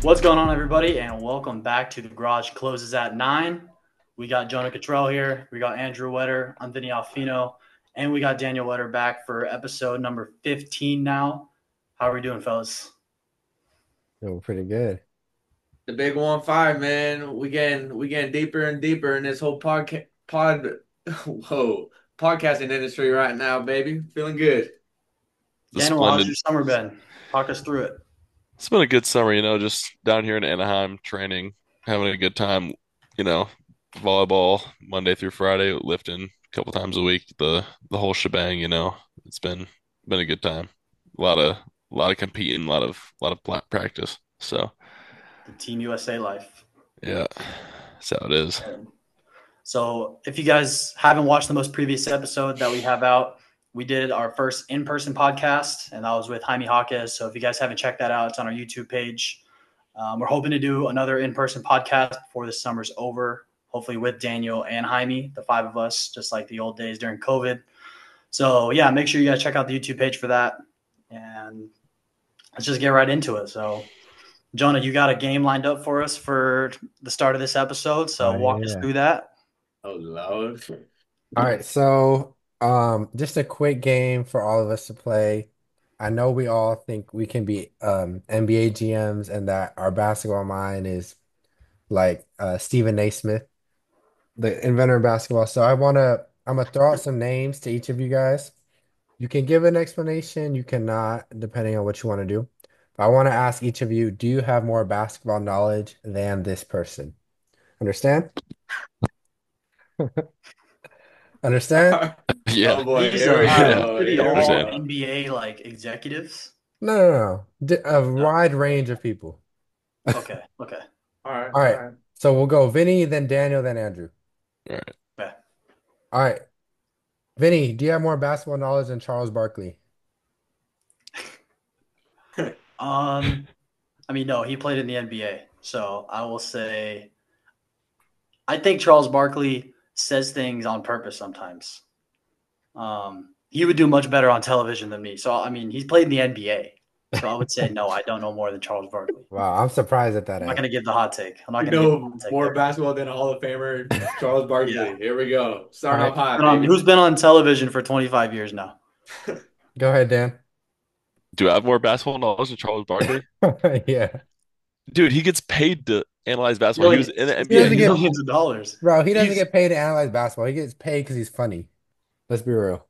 What's going on, everybody, and welcome back to The Garage Closes at 9. We got Jonah Cottrell here. We got Andrew Wetter. I'm Vinny Alfino. And we got Daniel Wetter back for episode number 15 now. How are we doing, fellas? Doing pretty good. The big 1-5, man. We getting deeper and deeper in this whole whoa podcasting industry right now, baby. Feeling good. The Daniel, how's splendid. your summer been? Talk us through it. It's been a good summer, just down here in Anaheim training, having a good time, you know, volleyball Monday through Friday, lifting a couple times a week, the whole shebang. It's been a good time. A lot of competing, a lot of practice. So, The Team USA life. yeah, that's how it is. So, if you guys haven't watched the most previous episode that we have out, we did our first in-person podcast, and that was with Jaime Jaquez. So, if you guys haven't checked that out, it's on our YouTube page. We're hoping to do another in-person podcast before the summer's over, hopefully with Daniel and Jaime, the five of us, just like the old days during COVID. So, yeah, make sure you guys check out the YouTube page for that. And let's just get right into it. So, Jonah, you got a game lined up for us for the start of this episode. So, Oh walk us yeah. through that. Oh Lord. All right, so just a quick game for all of us to play. I know we all think we can be NBA GMs and that our basketball mind is like Stephen Naismith, the inventor of basketball. So I'm gonna throw out some names to each of you guys. You can give an explanation, you cannot, depending on what you want to do. But I want to ask each of you, do you have more basketball knowledge than this person? Understand? Understand? Yeah, Oh boy, These here are we yeah, go. pretty Here we all understand. go. NBA like executives. No, no, no. A No. wide range of people. Okay. Okay. All right, All all right. right. So we'll go Vinny, then Daniel, then Andrew. All right. Okay. All right. Vinny, do you have more basketball knowledge than Charles Barkley? Um, I mean, no, he played in the NBA, so I will say I think Charles Barkley says things on purpose sometimes. He would do much better on television than me. So I mean, he's played in the NBA. So I would say no, I don't know more than Charles Barkley. Wow, I'm surprised at that I'm not going answer. to give the hot take. I'm not You going to give the hot know take more there. basketball than a Hall of Famer, Charles Yeah. Barkley. Here we go. All Starting off right. hot, baby. Who's been on television for 25 years now? Go ahead, Dan. Do I have more basketball knowledge than Charles Barkley? Yeah. Dude, he gets paid to analyze basketball. He was in the Millions. He NBA. doesn't He's get, a Millions of dollars. bro, he doesn't he's get paid to analyze basketball. He gets paid because he's funny. Let's be real.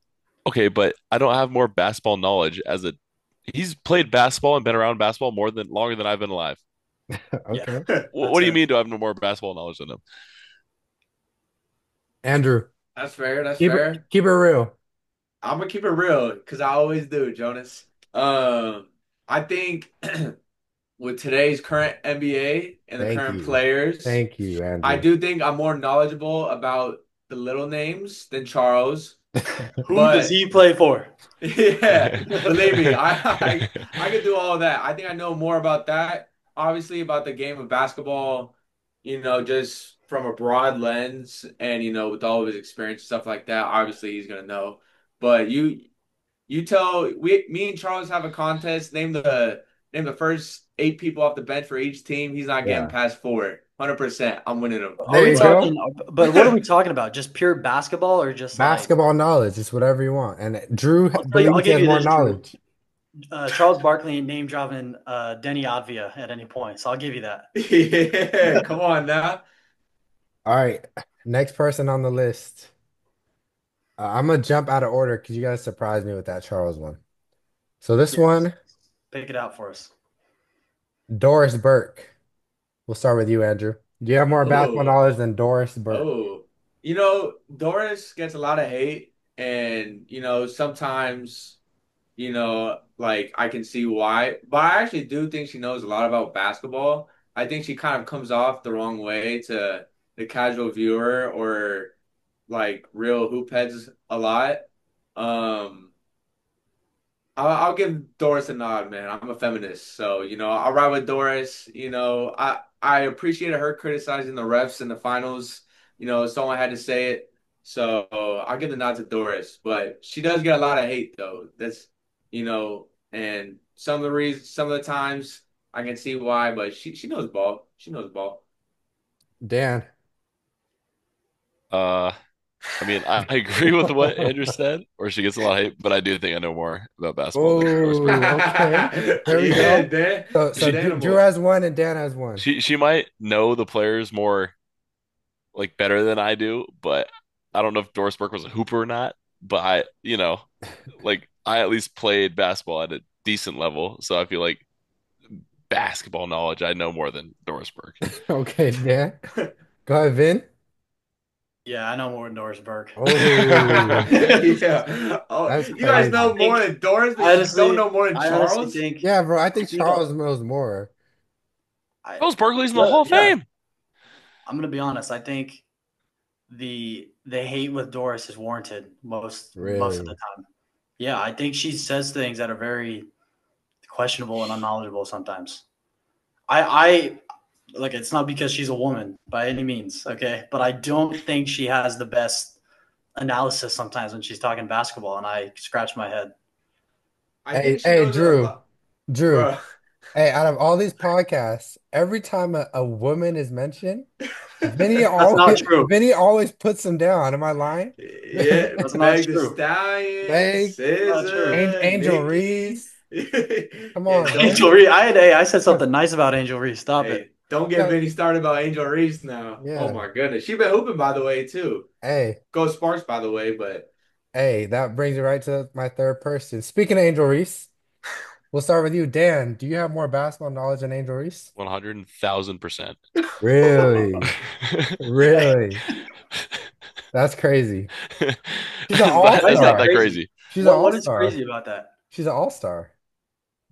Okay, but I don't have more basketball knowledge as a he's played basketball and been around basketball more than longer than I've been alive. Yeah, Okay. What that's do you it. mean do I have no more basketball knowledge than him? Andrew, That's fair. That's keep it fair. keep it real. I'm gonna keep it real because I always do, Jonas. I think with today's current NBA and the Thank current you. players, Thank you, I Andrew. do think I'm more knowledgeable about the little names than Charles. Who does But he play for? yeah, believe me, I could do all that. I think I know more about that. Obviously, about the game of basketball, just from a broad lens, and with all of his experience and stuff like that. Obviously, he's gonna know. But you tell me and Charles have a contest. Name the first eight people off the bench for each team. He's not getting Yeah. past four. 100%. I'm winning him. Are There we you But talking? go. But what are we talking about? Just pure basketball, or just like? Basketball knowledge is whatever you want. And Drew I'll tell you. I'll believes he give has you more this, Drew. knowledge. Charles Barkley ain't name dropping Denny Advia at any point, so I'll give you that. yeah, come on now. All right. Next person on the list. I'm gonna jump out of order because you guys surprised me with that Charles one. So this Yes, one, pick it out for us. Doris Burke. We'll start with you, Andrew. Do you have more basketball Oh. knowledge than Doris Burke? Oh, Doris gets a lot of hate, and sometimes, like I can see why, but I actually do think she knows a lot about basketball. I think she kind of comes off the wrong way to the casual viewer or like real hoop heads a lot. Um, I'll give Doris a nod, man. I'm a feminist, so I'll ride with Doris. I appreciated her criticizing the refs in the finals. Someone had to say it, so I'll give the nod to Doris. But she does get a lot of hate, though. And some of the times, I can see why, but she knows ball. She knows ball. Dan. Uh, I mean, I agree with what Andrew said, or she gets a lot of hate, but I do think I know more about basketball than Doris Burke. Oh, okay. There we Yeah, go. Dan, So She Drew Danable. has one and Dan has one. she might know the players more like better than I do, but I don't know if Doris Burke was a hooper or not. But like I at least played basketball at a decent level, so I feel like basketball knowledge I know more than Doris Burke. Okay, Dan. Go ahead, Vin. Yeah, I know more than Doris Burke. Oh, Yeah. Oh, that's you guys crazy. know I more think than Doris, but you don't honestly, know more than I honestly Charles? think Yeah, bro. I I think think Charles knows more. I Charles Barkley's in the yeah, Hall of yeah. Fame. I'm gonna be honest. I think the hate with Doris is warranted most of the Really? time. Yeah, I think she says things that are very questionable and unknowledgeable sometimes. I like it's not because she's a woman by any means, okay? But I don't think she has the best analysis sometimes when she's talking basketball, and I scratch my head. I Hey, think she hey, knows a Drew. lot, Drew. bro. Hey, out of all these podcasts, every time a woman is mentioned, That's not true. Vinny always puts them down. Am I lying? Yeah, That's not Meg the true. Stallion, Meg, That's not true. SZA, Angel Nicki. Reese. Come Yeah, on, don't man. Angel Reese. I said something nice about Angel Reese. Stop it. hey, don't You get got, Vinny started about Angel Reese now. Oh yeah. my goodness. She been hooping by the way too. Hey, Go Sparks by the way, but hey, that brings me right to my third person. Speaking of Angel Reese, we'll start with you, Dan. Do you have more basketball knowledge than Angel Reese? 100,000%. Really? Hey, Really? That's crazy. She's an why is That's that not that all-star. crazy? crazy. She's an What is all-star. crazy about that? She's an all-star.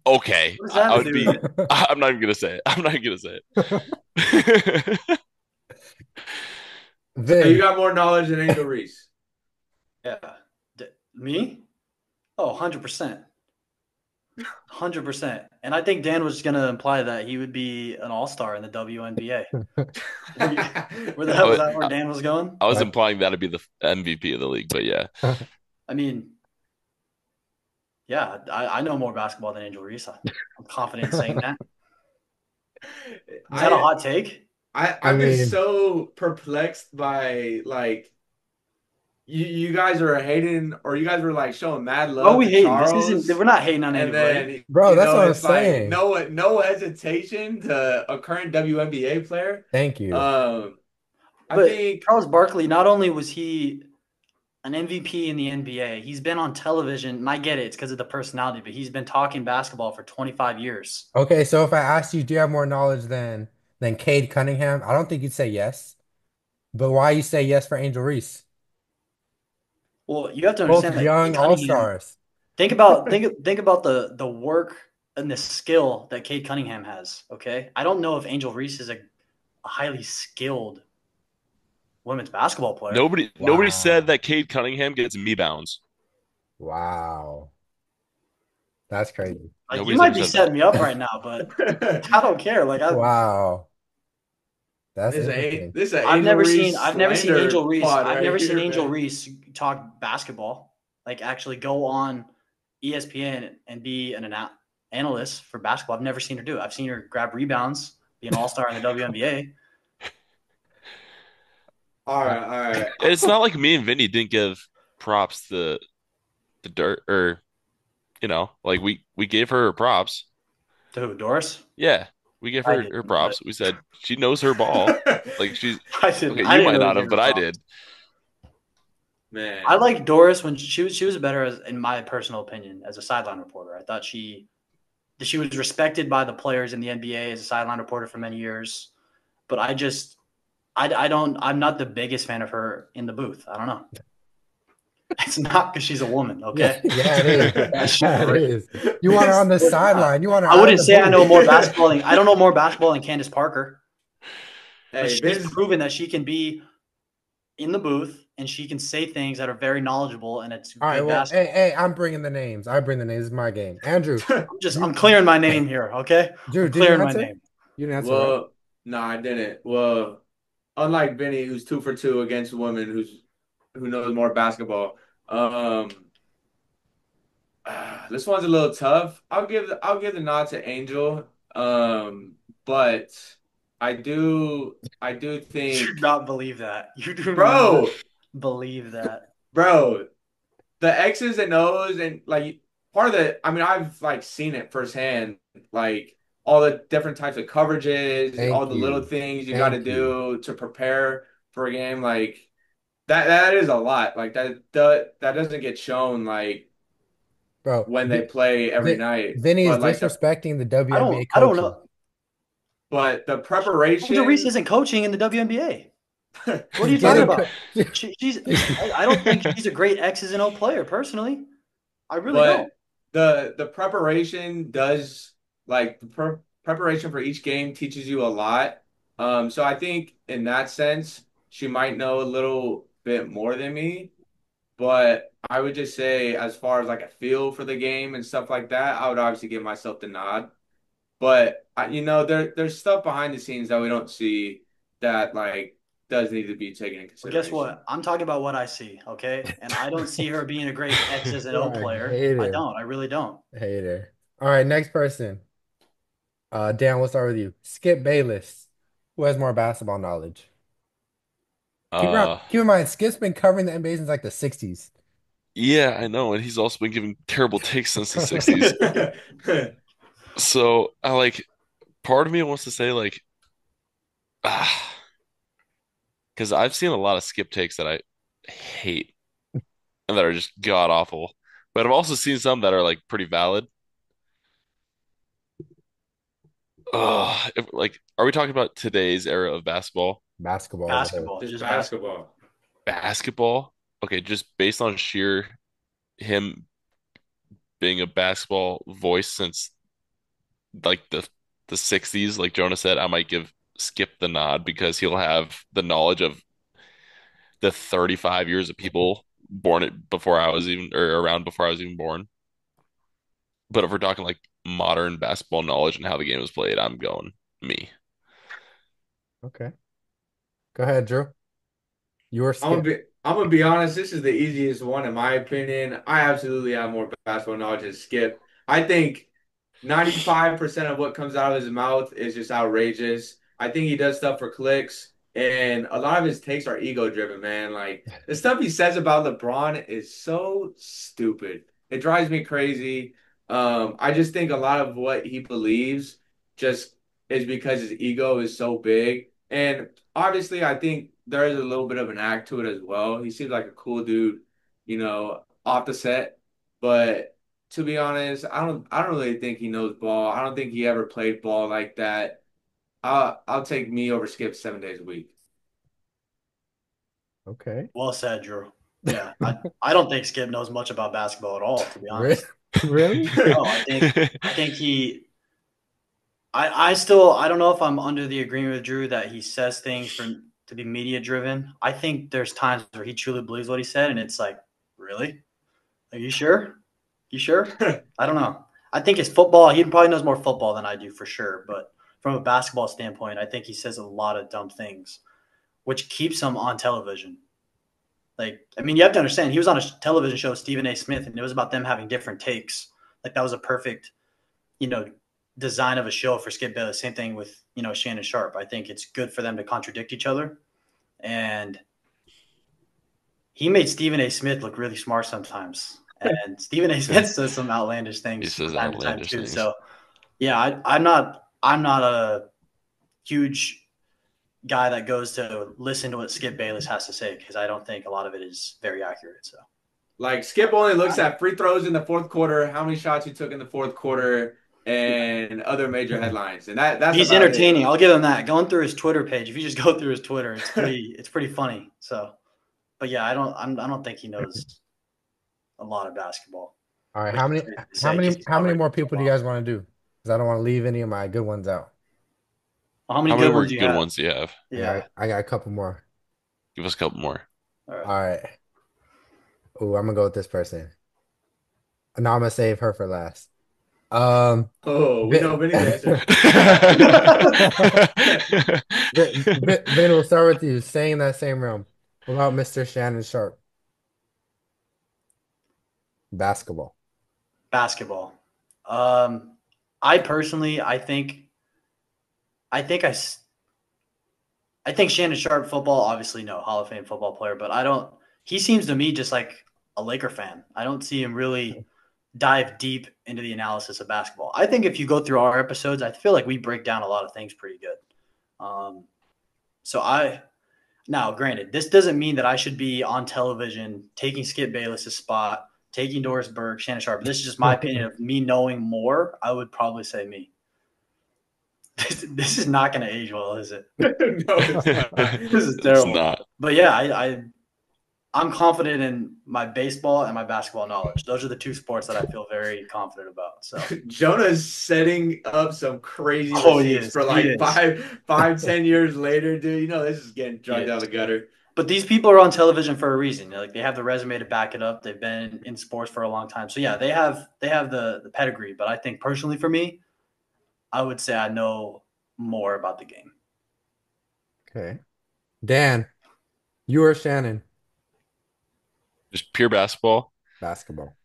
Okay, What does I that have to would do with be. it? I'm not even gonna say it. I'm not even gonna say it. so you Vin, got more knowledge than Angel Reese. Yeah. Me? Oh, 100%. 100%. And I think Dan was going to imply that he would be an all-star in the WNBA. Where the I hell was was, that where Dan was going? I was like, implying that'd be the MVP of the league, but yeah. I mean, yeah, I know more basketball than Angel Reese. I'm confident in saying that. Is that a I hot take? I I've been mean, so perplexed by like you guys are hating or you guys were like showing mad What are love we to hating? We're Charles not hating on and anybody. then bro, that's what I'm it's like saying. no hesitation to a current WNBA player. Thank you. Um I But think Charles Barkley, not only was he an MVP in the NBA, he's been on television, and I get it, it's because of the personality, but he's been talking basketball for 25 years. Okay, so if I asked you, do you have more knowledge than Cade Cunningham? I don't think you'd say yes. But why you say yes for Angel Reese? Well, you have to Both understand that Kate young Cunningham. all-stars. Think about the work and the skill that Cade Cunningham has. Okay, I don't know if Angel Reese is a highly skilled women's basketball player. Nobody said Wow. that Cade Cunningham gets me bounds. Wow. That's crazy. Like you Nobody's might ever be said that. setting me up right now, but I don't care. Like Wow. That's this ain't interesting. this an Angel Reese I've never seen Angel slander Reese. pod I've right never seen here, Angel man. Reese talk basketball. Like actually go on ESPN and be an analyst for basketball. I've never seen her do it. I've seen her grab rebounds, be an all-star in the WNBA. All Uh, right, all right. It's not like me and Vinny didn't give props to the dirt, or like we gave her props. To who? Doris? Yeah, we gave I her didn't, but props. We said she knows her ball. Like she's I didn't. okay. I You didn't might really not give have, her but I props. did. I Man. like Doris when she was better as, in my personal opinion, as a sideline reporter. I thought she was respected by the players in the NBA as a sideline reporter for many years. But I don't I'm not the biggest fan of her in the booth. I don't know. It's not because she's a woman, yeah, okay? yeah, it is. That's just Yeah, it great. is. You want her on the It's not. sideline. You want her I out of wouldn't the say I know booth. more basketball than I don't know more basketball than Candace Parker, but Hey, she's Vince. proven that she can be in the booth and she can say things that are very knowledgeable and it's All right, good well, hey, basketball. hey, I'm bringing the names. I bring the names. It's my game. Andrew, I'm you, clearing my name here, okay? Drew, I'm did you clearing my answer? name. You didn't answer, right? Well, no, I didn't. Well, unlike Vinny, who's 2 for 2 against women, who knows more basketball. Um, this one's a little tough. I'll give the nod to Angel. But I do You do think, not believe that. You do not bro, believe that. bro, the X's and O's and like part of the, I mean, I've like seen it firsthand, like all the different types of coverages, all Thank the little you. things you got to Thank you. do to prepare for a game, like that is a lot. Like that doesn't get shown like Bro, when they play every Vi night. Vinny is But like disrespecting the I WNBA don't. I don't coaches. know. the Angel Reese preparation. isn't coaching in the WNBA. What are She's you talking getting But co about? She's. I don't think she's a great X's and O player personally. I really don't. But the preparation does like the preparation for each game teaches you a lot. So I think in that sense, she might know a little bit more than me. But I would just say, as far as like a feel for the game and stuff like that, I would obviously give myself the nod. But there's stuff behind the scenes that we don't see that like does need to be taken into Well, guess consideration. what? I'm talking about what I see, okay? And I don't see her being a great X's and You O are a player. I hater. don't. I really don't. Hater. All right, next person. Dan, we'll start with you. Skip Bayless. Who has more basketball knowledge? Uh, Keep in mind, Skip's been covering the NBA since like the 60s. yeah, I know, and he's also been giving terrible takes since the 60s. So I like part of me wants to say like ah, because I've seen a lot of skip takes that I hate and that are just god awful. But I've also seen some that are like pretty valid. Like, are we talking about today's era of basketball? Basketball as a whole. Basketball, Just just basketball. basketball. Basketball? Okay, just based on sheer him being a basketball voice since like the 60s, like Jonah said, I might give Skip the nod because he'll have the knowledge of the 35 years of people born it before I was even or around before I was even born. But if we're talking like modern basketball knowledge and how the game is played, I'm going me. Okay. Go ahead, Drew. Your Skip. I'm gonna be honest. This is the easiest one in my opinion. I absolutely have more basketball knowledge than Skip. I think 95% of what comes out of his mouth is just outrageous. I think he does stuff for clicks, and a lot of his takes are ego driven, man. Like the stuff he says about LeBron is so stupid. It drives me crazy. I just think a lot of what he believes just is because his ego is so big. And obviously, I think there is a little bit of an act to it as well. He seems like a cool dude, off the set. But to be honest, I don't really think he knows ball. I don't think he ever played ball like that. I'll take me over Skip 7 days a week. Okay. Well said, Drew. Yeah, I don't think Skip knows much about basketball at all, to be Re- honest. Really? No, I think he. I don't know if I'm under the agreement with Drew that he says things for to be media driven. I think there's times where he truly believes what he said, and it's like, really? Are you sure? You sure? I don't know. I think it's football. He probably knows more football than I do for sure. But from a basketball standpoint, I think he says a lot of dumb things, which keeps him on television. Like, I mean, you have to understand, he was on a television show, Stephen A. Smith, and it was about them having different takes. Like, that was a perfect, you know, design of a show for Skip Bayless. Same thing with, Shannon Sharp. I think it's good for them to contradict each other. And he made Stephen A. Smith look really smart sometimes. And Stephen A. Smith says some outlandish He things from says time to time outlandish too. things. So yeah, I'm not a huge guy that goes to listen to what Skip Bayless has to say because I don't think a lot of it is very accurate. So Like Skip only looks at free throws in the fourth quarter, how many shots he took in the fourth quarter, and other major headlines, and that's he's about it. entertaining. I'll give him that. Going through his Twitter page, if you just go through his Twitter, it's pretty funny. So, but yeah, I don't think he knows a lot of basketball, All right. which How is many crazy to how say because many he's how many covered more it for so people do you long. guys want to do? Because I don't want to leave any of my good ones out. Well, how many How many good more ones do you good have? ones do you have? Yeah. I got a couple more. Give us a couple more. All right. All right. Oh, I'm gonna go with this person. No, I'm gonna save her for last. Um, Oh, we know Vin, Vinny's answer. Vin, we'll start with you. Staying in that same realm. What about Mr. Shannon Sharp? Basketball. Basketball. Um, I personally, I think I, s- I think Shannon Sharp football, obviously no Hall of Fame football player, but I don't. He seems to me just like a Laker fan. I don't see him really dive deep into the analysis of basketball. I think if you go through our episodes, I feel like we break down a lot of things pretty good. Um, so I now, granted, this doesn't mean that I should be on television taking Skip Bayless's spot, taking Doris Burke, Shannon Sharp. This is just my opinion of me knowing more. I would probably say me. This is not going to age well, is it? No, it's not. This is It's terrible. not. But yeah, I'm confident in my baseball and my basketball knowledge. Those are the two sports that I feel very confident about. So Jonah's setting up some crazy Oh, he receipts is. for He like is. 10 years later, dude. You know this is getting He dragged down is. the gutter. But these people are on television for a reason. Like they have the resume to back it up. They've been in sports for a long time. So yeah, they have the pedigree. But I think personally for me, I would say I know more about the game. Okay. Dan, you or Shannon? Just pure basketball. Basketball.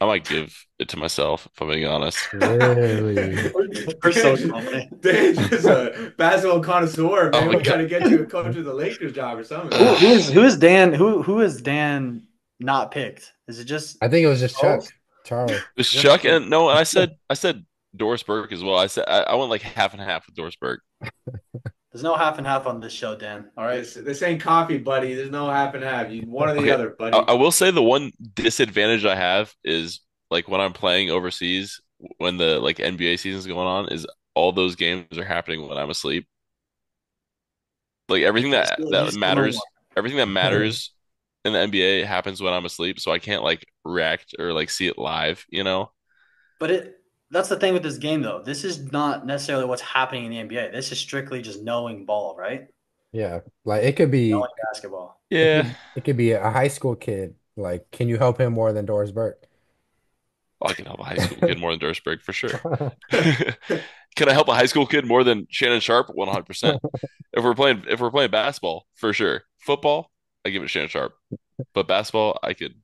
I might give it to myself if I'm being honest. Really? We're so confident. Dan's just a basketball connoisseur, Oh man. my We got to God. get you a coach of the Lakers job or something. Who is Dan? Who is Dan not picked? Is it just I think it was just Charles? Chuck. Charles. It's Just Chuck and no, and I said Doris Burke as well. I went like half and half with Doris Burke. there's no half and half on this show, Dan. All right. This ain't coffee, buddy. There's no half and half. You one or the Okay, other, I, buddy. I will say the one disadvantage I have is like when I'm playing overseas, when the like NBA season's going on, is all those games are happening when I'm asleep. Like everything that You that still know more. matters, everything that matters in the NBA happens when I'm asleep, so I can't like react or like see it live, you know? But that's the thing with this game though. This is not necessarily what's happening in the NBA. This is strictly just knowing ball, right? Yeah. Like it could Knowing be basketball. Yeah. it could be a high school kid. Like, can you help him more than Doris Burke? Oh, I can help a high school kid more than Doris Burke for sure. Can I help a high school kid more than Shannon Sharp? 100%. If we're playing basketball, for sure. Football, I give it to Shannon Sharp. But basketball, I could,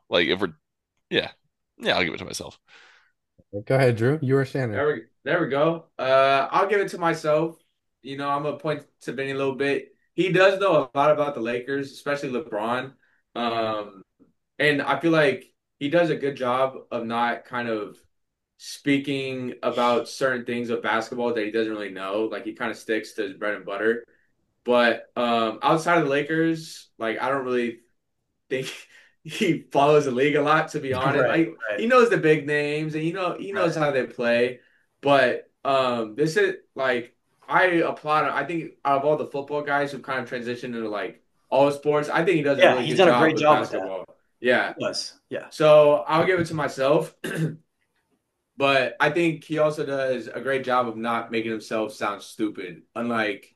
like if we're yeah. Yeah, I'll give it to myself. Go ahead, Drew. You or Shannon? There we go. I'll give it to myself. I'm gonna point to Benny a little bit. He does know a lot about the Lakers, especially LeBron. Um, and I feel like he does a good job of not kind of speaking about certain things of basketball that he doesn't really know. Like he kind of sticks to his bread and butter. But outside of the Lakers, like I don't really think he follows the league a lot, to be honest. Right, Like right, he knows the big names and he knows right. how they play. But this is like I applaud him. I think out of all the football guys who kind of transitioned into like all sports, I think he does a Yeah, really he's good done a job great with job with that. basketball. Yeah. Yes. Yeah. So I'll give it to myself. But I think he also does a great job of not making himself sound stupid, unlike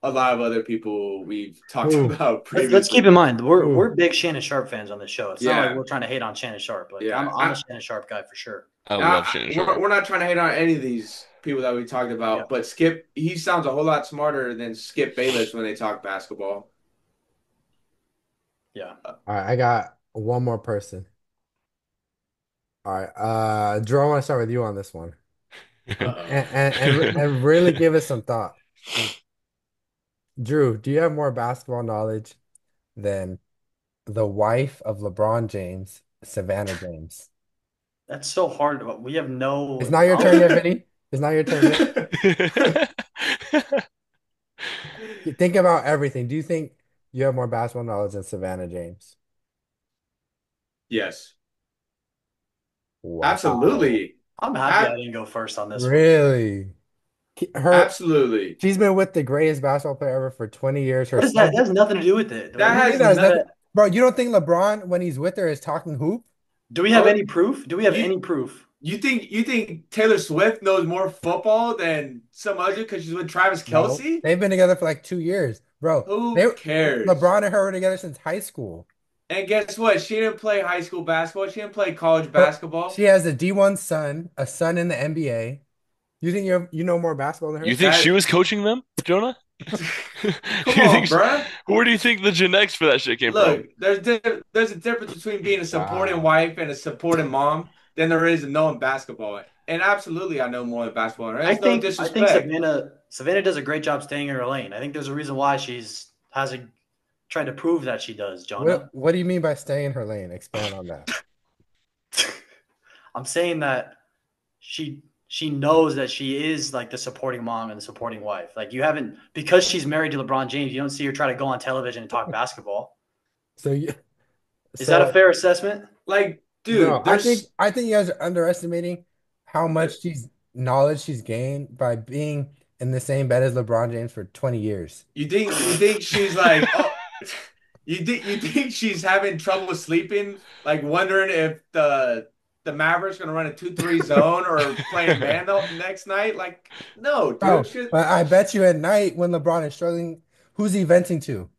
a lot of other people we've talked Ooh, about Let's keep previously. in mind we're ooh. big Shannon Sharp fans on this show. It's not like Yeah, we're trying to hate on Shannon Sharp. Like I'm yeah. I'm a Shannon Sharp guy for sure. I love Shannon We're, Sharp. we're not trying to hate on any of these people that we talked Yeah. about, but Skip, he sounds a whole lot smarter than Skip Bayless when they talk basketball. Yeah. All right, I got one more person. All right, Drew, I want to start with you on this one, Uh-oh. and really give it some thought. Drew, do you have more basketball knowledge than the wife of LeBron James, Savannah James? That's so hard. We have It's no not your turn knowledge. yet, Vinny. It's not your turn yet. Think about everything. Do you think you have more basketball knowledge than Savannah James? Yes, Wow. absolutely. I'm happy I Ab didn't go first on this one. Really? Her, Absolutely. she's been with the greatest basketball player ever for 20 years. Her What is that? son, That has nothing to do with it. That what do you mean has that has not. nothing? Bro, you don't think LeBron, when he's with her, is talking hoop? Do we have Bro, any proof? Do we have you any proof? you think Taylor Swift knows more football than some other because she's with Travis No. Kelce? They've been together for like 2 years. Bro, Who cares? LeBron and her were together since high school. And guess what? She didn't play high school basketball. She didn't play college She basketball. has a D1 son, a son in the NBA. You think you know more basketball than You her? think she That was coaching them, Jonah? Who Come do you on, think? bruh. Where do you think the Gen X for that shit came from? Look, there's a difference between being a supporting Wow. wife and a supporting mom than there is in knowing basketball. And absolutely, I know more than basketball. And it's no I think disrespect. Savannah does a great job staying in her lane. I think there's a reason why she's hasn't tried to prove that she does, Jonah. What do you mean by stay in her lane? Expand on that. I'm saying that she knows that she is like the supporting mom and the supporting wife. Like you haven't because she's married to LeBron James, you don't see her try to go on television and talk basketball. So you Is that a so fair assessment? Like, no, dude, there's I think you guys are underestimating how much she's gained by being in the same bed as LeBron James for 20 years. you think she's like, oh, you think she's having trouble sleeping, like wondering if the Mavericks gonna run a 2-3 zone or playing man the next night? Like, no, dude. Oh, but I bet you at night when LeBron is struggling, who's he venting to?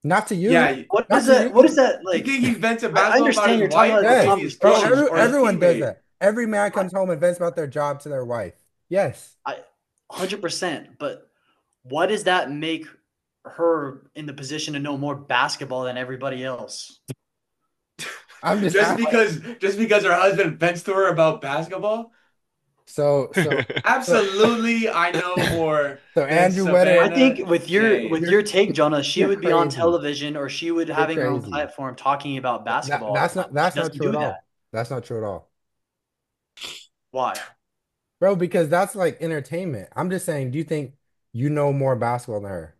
Not to you. Yeah, What Not is to that? What is you. that you like? think he vents a I basketball about understand his you're talking wife, about or the Yes. maybe his Bro, coach conversation. or his everyone does teammate? that. Every man I, comes home and vents about their job to their wife. Yes. I 100%. But what does that make her in the position to know more basketball than everybody else? I'm just Just asking. because just because her husband vents to her about basketball? So, so, so, Absolutely, I know more so than Andrew I Wetter, Savannah think with James. your you're take, Jonah, she you're would be on crazy. television or she would You're having her own crazy. platform talking about basketball all the time. She That's not doesn't true do at that. all. That's not true at all. Why? Bro, because that's like entertainment. I'm just saying, do you think you know more basketball than her?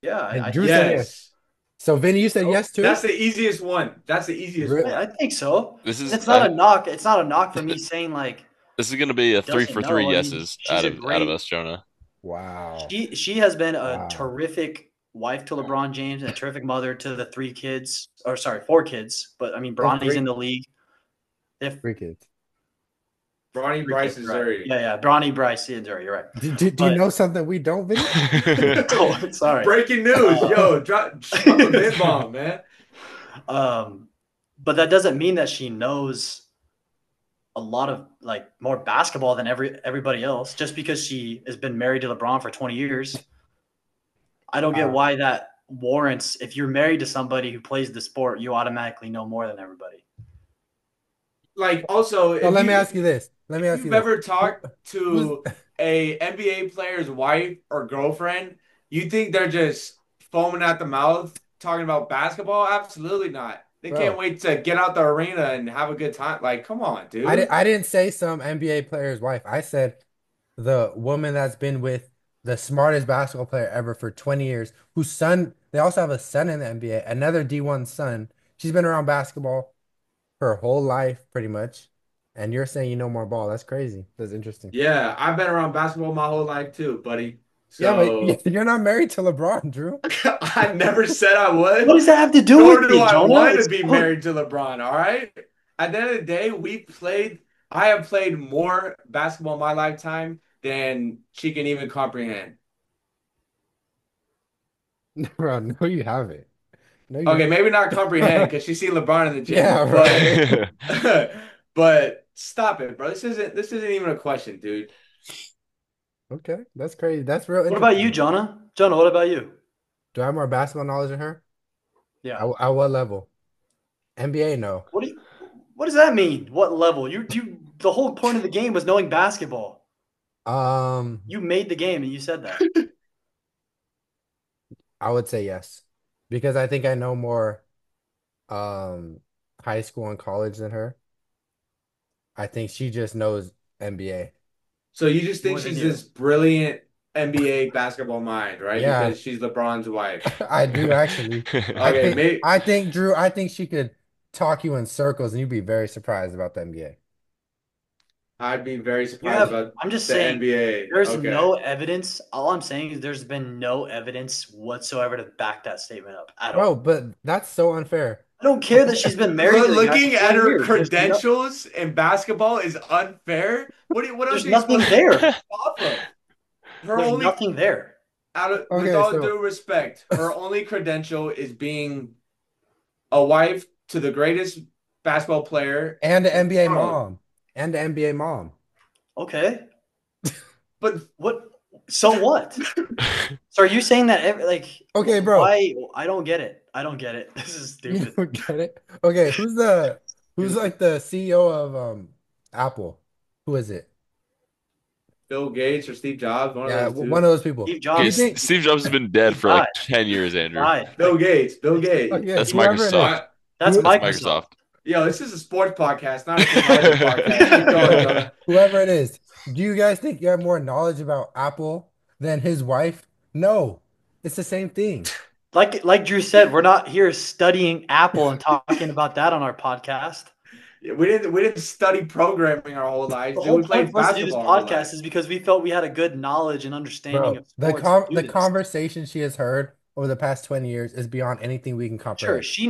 Yeah, And I Drew think said so. yes. Yes. So Vinny, you said yes That's too? the easiest one. That's the easiest Re- one. I think so. This And is it's not a knock. It's not a knock for me saying like this is gonna be a three doesn't for three know. I mean, yeses she's a out of great us, Jonah. Wow. she has been a Wow. terrific wife to LeBron James and a terrific mother to the three kids, or sorry, four kids. But I mean, Oh, Bronny's in the league. If three kids. Ronnie three Bryce kids, is right? Zuri. Yeah, yeah. Bronny, Bryce, yeah, you're right. Do you But know something we don't, Vinny? oh, sorry. Breaking news. Yo, drop a bit bomb, man. um, but that doesn't mean that she knows a lot of like more basketball than everybody else. Just because she has been married to LeBron for 20 years, I don't get Uh, why that warrants. If you're married to somebody who plays the sport, you automatically know more than everybody. Like, also, so if let me you ask you this. Let me if ask you you've this. ever Who, talked who's to a NBA player's wife or girlfriend, you think they're just foaming at the mouth talking about basketball? Absolutely not. They can't bro? wait to get out the arena and have a good time. Like, come on, dude. I didn't say some NBA player's wife. I said the woman that's been with the smartest basketball player ever for 20 years, whose son, they also have a son in the NBA, another D1 son. She's been around basketball her whole life, pretty much. And you're saying you know more ball. That's crazy. That's interesting. Yeah, I've been around basketball my whole life too, buddy. Yeah, but So you're not married to LeBron, Drew. I never said I What would, does that have to do nor with do me, I Jonah? want to It's be married to LeBron, all right? At the end of the day, I have played more basketball in my lifetime than she can even comprehend. Bro, no, you haven't. No, you Okay, maybe not comprehend haven't. because she seen LeBron in the Yeah, gym, but right. but stop it, bro. This isn't even a question, dude. Okay, that's crazy. That's real what about you, interesting. Jonah? Jonah, what about you? Do I have more basketball knowledge than her? Yeah. At what level? NBA, no. What does that mean? What level? You the whole point of the game was knowing basketball. Um, You made the game and you said that. I would say yes. Because I think I know more um high school and college than her. I think she just knows NBA. So you just think More than she's you. this brilliant NBA basketball mind, right? Yeah, Because she's LeBron's wife. I do actually. Okay, maybe I think Drew, I think she could talk you in circles and you'd be very surprised about the NBA. I'd be very You surprised have about I'm just the saying NBA. there's Okay. no evidence. All I'm saying is there's been no evidence whatsoever to back that statement up at Bro, all. but that's so unfair. I don't care that she's been married to the guy Looking for at 20 her years. credentials in basketball is unfair. What else There's are you nothing supposed to go there. off of? Her There's only nothing there. with Okay, all so due respect, her only credential is being a wife to the greatest basketball player and the in the NBA world. mom. And the NBA mom. Okay. But What So what? So are you saying that Okay, bro. why? I don't get it. I don't get it. This is You stupid. don't get it? Okay, who's like the CEO of Apple? Who is it? Bill Gates or Steve Jobs, one of Yeah, those one two. of those people. Steve Do Okay, you Jobs, think Steve Jobs has been dead he for like died. 10 years, Andrew. Died. Bill Gates. Bill Gates. It's That's whoever it Microsoft. is, That's who, That's Microsoft. Microsoft. Yo, this is a sports podcast, not a technology podcast. Keep going, Jonah. whoever it is, do you guys think you have more knowledge about Apple than his wife? No, it's the same thing. Like Drew said, we're not here studying Apple and talking about that on our podcast. We didn't study programming our whole lives, The dude. whole We point played for us to do this basketball our whole podcast life. is because we felt we had a good knowledge and understanding Bro, of the sports com to do the this. conversation she has heard over the past 20 years is beyond anything we can Sure, comprehend. she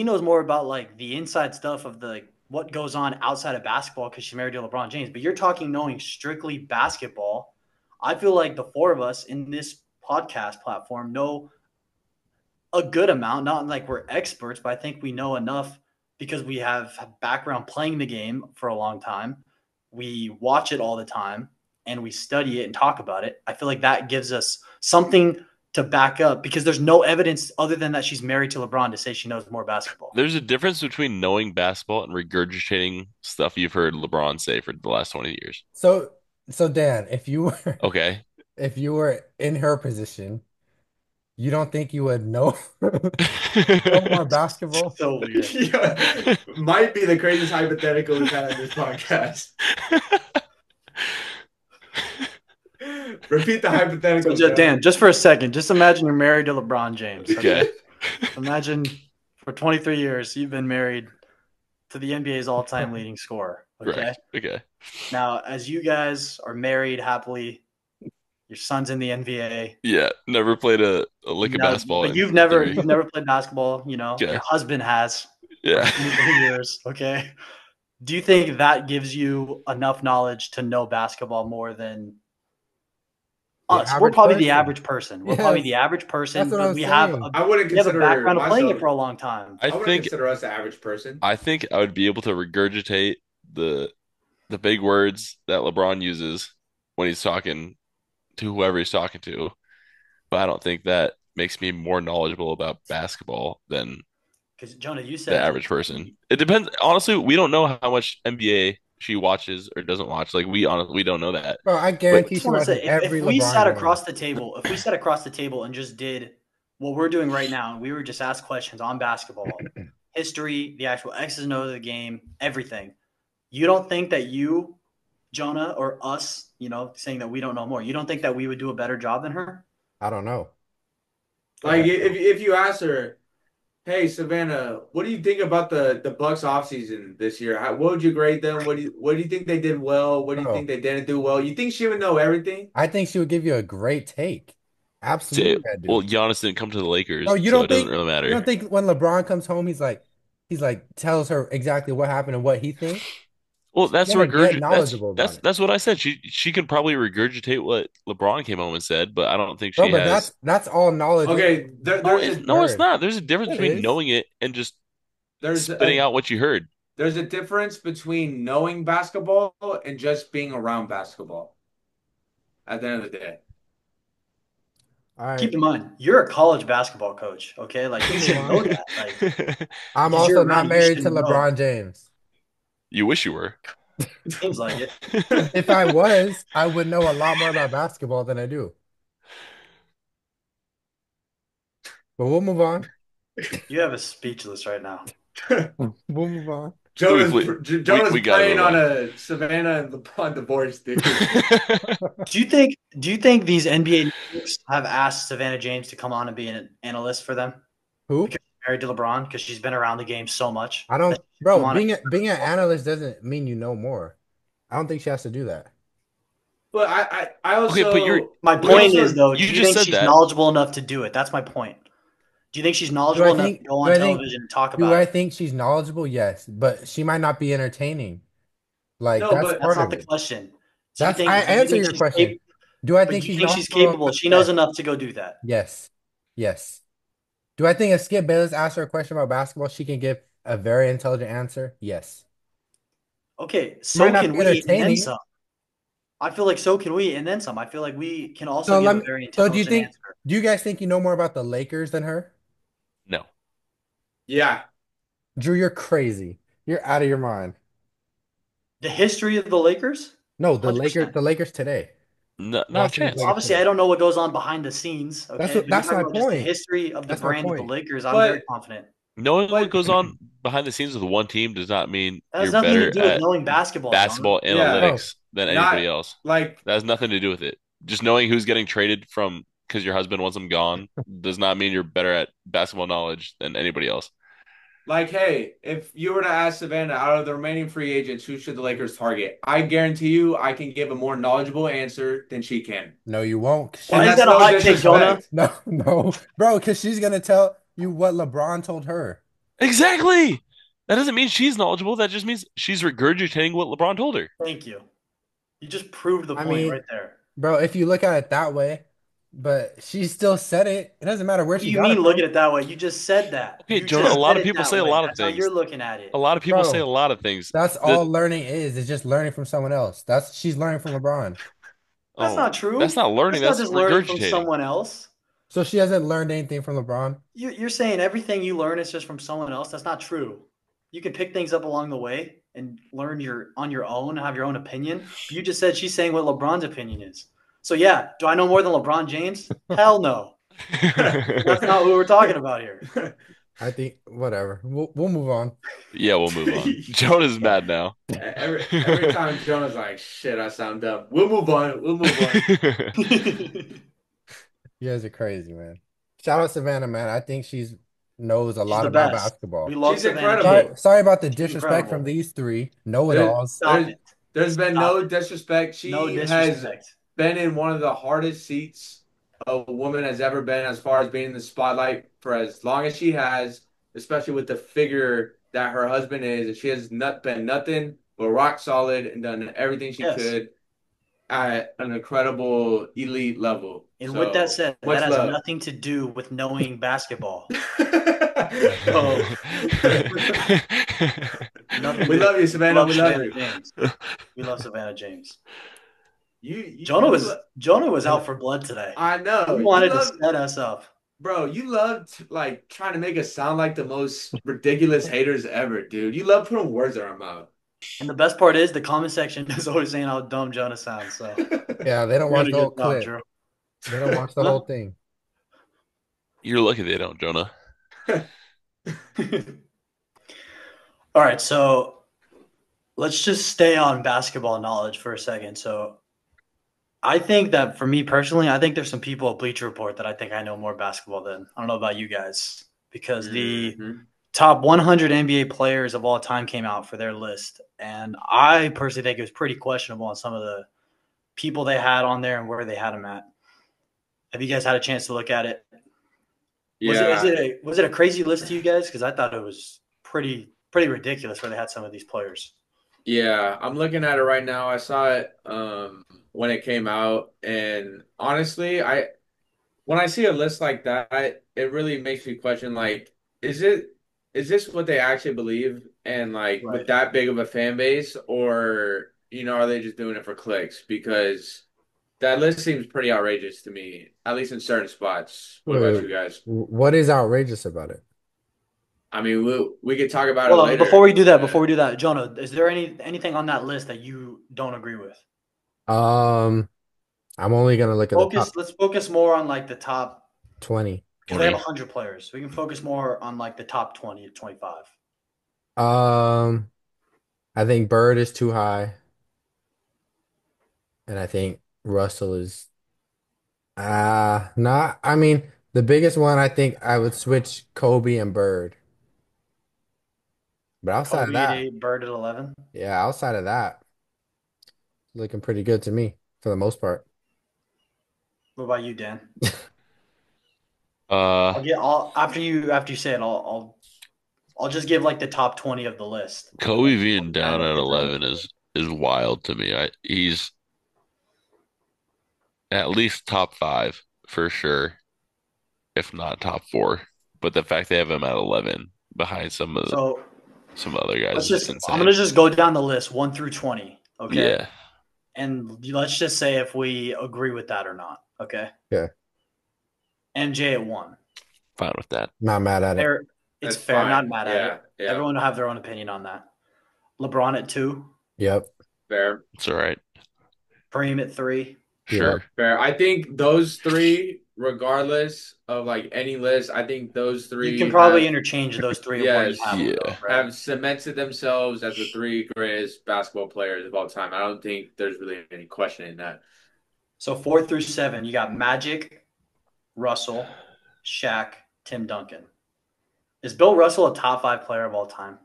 knows more about like the inside stuff of the what goes on outside of basketball because she married to LeBron James. But you're talking knowing strictly basketball. I feel like the four of us in this podcast platform know a good amount, not like we're experts, but I think we know enough because we have background playing the game for a long time. We watch it all the time and we study it and talk about it. I feel like that gives us something to back up because there's no evidence other than that she's married to LeBron to say she knows more basketball. There's a difference between knowing basketball and regurgitating stuff you've heard LeBron say for the last 20 years. So, Dan, Okay. if you were in her position, you don't think you would know more basketball? So weird. Yeah, might be the craziest hypothetical we've had on this podcast. Repeat the hypothetical, So, Joe. Dan, just for a second, just imagine you're married to LeBron James. Okay. Imagine for 23 years you've been married to the NBA's all-time leading scorer. Okay. Correct. Okay. Now, as you guys are married happily, your son's in the NBA. Yeah. Never played a lick of Now, basketball but in you've never theory. played basketball. You know, Okay. your husband has for Yeah. 23 years. Okay. Do you think that gives you enough knowledge to know basketball more than The us? We're average probably the person. average person. We're probably the Yes, average person, that's what but I'm we have saying. I wouldn't we have a consider background of playing it myself. for a long time. I I wouldn't think consider us the average person. I think I would be able to regurgitate the big words that LeBron uses when he's talking to whoever he's talking to, but I don't think that makes me more knowledgeable about basketball than Because Jonah, you the said average person. It depends. Honestly, we don't know how much NBA she watches or doesn't watch. Like we don't know that. Bro, I I guarantee just she want to watches say every if we LeBron sat game. across the table, and just did what we're doing right now, and we were just asked questions on basketball, history, the actual X's and O's of the game, everything. You don't think that you, Jonah, or us, saying that we don't know more, you don't think that we would do a better job than her? I don't know. Like if you ask her, hey Savannah, what do you think about the Bucks offseason this year? What would you grade them? What do you think they did well? What do you Bro, think they didn't do well? You think she would know everything? I think she would give you a great take. Say, Absolutely, I well, do. Giannis didn't come to the Bro, Lakers, you so don't it doesn't think really you matter. don't think when LeBron comes home, he's like tells her exactly what happened and what he thinks? Well, She's that's gonna get regurgit. knowledgeable about it. That's what I said. She can probably regurgitate what LeBron came home and said, but I don't think Bro, she but has. that's all knowledge. Okay, No, there's a no, it's Word. not. There's a difference It between is. knowing it and just there's spitting a out what you heard. there's a difference between knowing basketball and just being around basketball. At the end of the day. All right. Keep in mind, you're a college basketball coach, okay? Like you should know that. Like I'm because you're also not around, you married should to know. LeBron James. You wish you were. Seems like it. If I was, I would know a lot more about basketball than I do. But we'll move on. You have us speechless right now. We'll move on. Jonah's we gotta playing move on on. a Savannah and LeBron divorce, dude. Do you think these NBA networks have asked Savannah James to come on and be an analyst for them? Who? Because she's married to LeBron, because she's been around the game so much. I don't, Come bro, on. being an analyst doesn't mean you know more. I don't think she has to do that. But I also Okay, but you're- My we point also- is though, you do you just think said she's that. knowledgeable enough to do it? That's my point. Do you think she's knowledgeable enough to go on television and talk Do about I it? think she's knowledgeable? Yes, but she might not be entertaining. Like No, that's but That's part not of the it. question. Do you That's think- I do you answer think your she's question. cap- Do I But think do you she's think she's knowledgeable? capable? She knows Yes. enough to go do that. Yes. Yes. Do I think if Skip Bayless asked her a question about basketball, she can give a very intelligent answer? Yes. Okay, Might so not can be we, and then entertaining. some. I feel like so can we, and then some. I feel like we can also So give let a me. very So do you intelligent think? answer. Do you guys think you know more about the Lakers than her? No. Yeah. Drew, you're crazy. You're out of your mind. The history of the Lakers, No, the Lakers. 100%. The Lakers today. No, not a Los Angeles chance. Lakers Obviously, today. I don't know what goes on behind the scenes, That's okay? what. But you're That's talking my about just the point. history of the That's my brand of the point. Lakers. I'm very But confident. Knowing what but goes on behind the scenes with one team does not mean That has you're nothing to better do with at knowing basketball, John. basketball yeah, Bro, analytics than not anybody else. like That has nothing to do with it. Just knowing who's getting traded from because your husband wants them gone does not mean you're better at basketball knowledge than anybody else. hey, if you were to ask Savannah out of the remaining free agents, who should the Lakers target? I guarantee you I can give a more knowledgeable answer than she can. no, you won't. 'Cause And Why is that's that a no hot take, Jonah? disrespect. No, no, bro, because she's gonna tell you what LeBron told her. Exactly. That doesn't mean she's knowledgeable. That just means she's regurgitating what LeBron told her. Thank you. You just proved the I point mean, right there. bro, if you look at it that way, but she still said it. It doesn't matter where What do she you got mean it look at from, it that way? You just said that. Okay, You Jonah, a just lot said of it people that say a way. lot of That's how things. you're looking at A it. lot of people say a bro. lot of things. That's The all learning is just learning from someone else. That's she's learning from LeBron. That's oh, not that's true. not learning, That's not that's just learning from regurgitating. someone else. So she hasn't learned anything from LeBron. You're saying everything you learn is just from someone else. That's not true. You can pick things up along the way and learn your on your own, have your own opinion. But you just said she's saying what LeBron's opinion is. So yeah, do I know more than LeBron James? Hell no. That's not what we're talking about here. I think whatever. We'll move on. Yeah, we'll move on. Jonah's mad now. Every time Jonah's like, shit, I sound dumb. We'll move on. We'll move on. You guys are crazy, man. Shout out Savannah, man. I think she's knows a She's lot the about best. We basketball. love She's Savannah incredible. James. Sorry about the She's disrespect from incredible. these three There, know-it-alls. Stop there's, it. there's been Stop no it. disrespect. No She has disrespect. been in one of the hardest seats a woman has ever been as far as being in the spotlight for as long as she has, especially with the figure that her husband is. And she has been nothing but rock solid and done everything she Yes. could at an incredible elite level. And So, with that said, much that has love. nothing to do with knowing basketball. Oh. Nothing We to- love you, Savannah. We love Savannah you. James. We love Savannah James. You Jonah was you- out for blood today. I know. He You wanted to love- set us up. Bro, you loved like trying to make us sound like the most ridiculous haters ever, dude. You love putting words in our mouth. And the best part is the comment section is always saying how dumb Jonah sounds. So Yeah, they don't you're watch doing the a whole good job, clip. Drew. They don't watch the whole thing. You're lucky they don't, Jonah. All right, so let's just stay on basketball knowledge for a second. So I think that for me personally, I think there's some people at Bleacher Report that I think I know more basketball than. I don't know about you guys because the Mhm. top 100 NBA players of all time came out for their list, and I personally think it was pretty questionable on some of the people they had on there and where they had them at. Have you guys had a chance to look at it? Yeah. Was it a crazy list to you guys? Because I thought it was pretty ridiculous where they had some of these players. Yeah, I'm looking at it right now. I saw it when it came out, and honestly, I when I see a list like that, it really makes me question like, is this what they actually believe? And like Right. with that big of a fan base, or are they just doing it for clicks? Because that list seems pretty outrageous to me, at least in certain spots. What about you guys? What is outrageous about it? I mean, we could talk about it Well, later. before we do that, Jonah, is there anything on that list that you don't agree with? I'm only gonna look at the top Let's focus more on like the top. 20. Because they have 20. 100 players. We can focus more on like the top 20 to 25. I think Bird is too high, and I think Russell is not. I mean, the biggest one I think I would switch Kobe and Bird. But outside of Kobe at that, 8, Bird at 11. yeah, outside of that, looking pretty good to me for the most part. What about you, Dan? Uh, After you say it, I'll just give like the top 20 of the list. Kobe being down at 11 is wild to me. He's at least top five for sure, if not top four. But the fact they have him at 11 behind some So other guys is insane. I'm gonna just go down the list 1 through 20. Okay. Yeah. and let's just say if we agree with that or not. Okay. Yeah. MJ at 1. Fine with that. Not mad at it. Fair. It's That's fair. fine. Not mad at Yeah, it. yeah. Everyone will have their own opinion on that. LeBron at 2. Yep. Fair. It's all right. Kareem at 3. Sure. Fair. I think those three, regardless of like any list, I think those three You can probably have, interchange those three of where you Yes. have them, Yeah. though, right? have cemented themselves as the three greatest basketball players of all time. I don't think there's really any question in that. So 4 through 7, you got Magic, Russell, Shaq, Tim Duncan. Is Bill Russell a top 5 player of all time?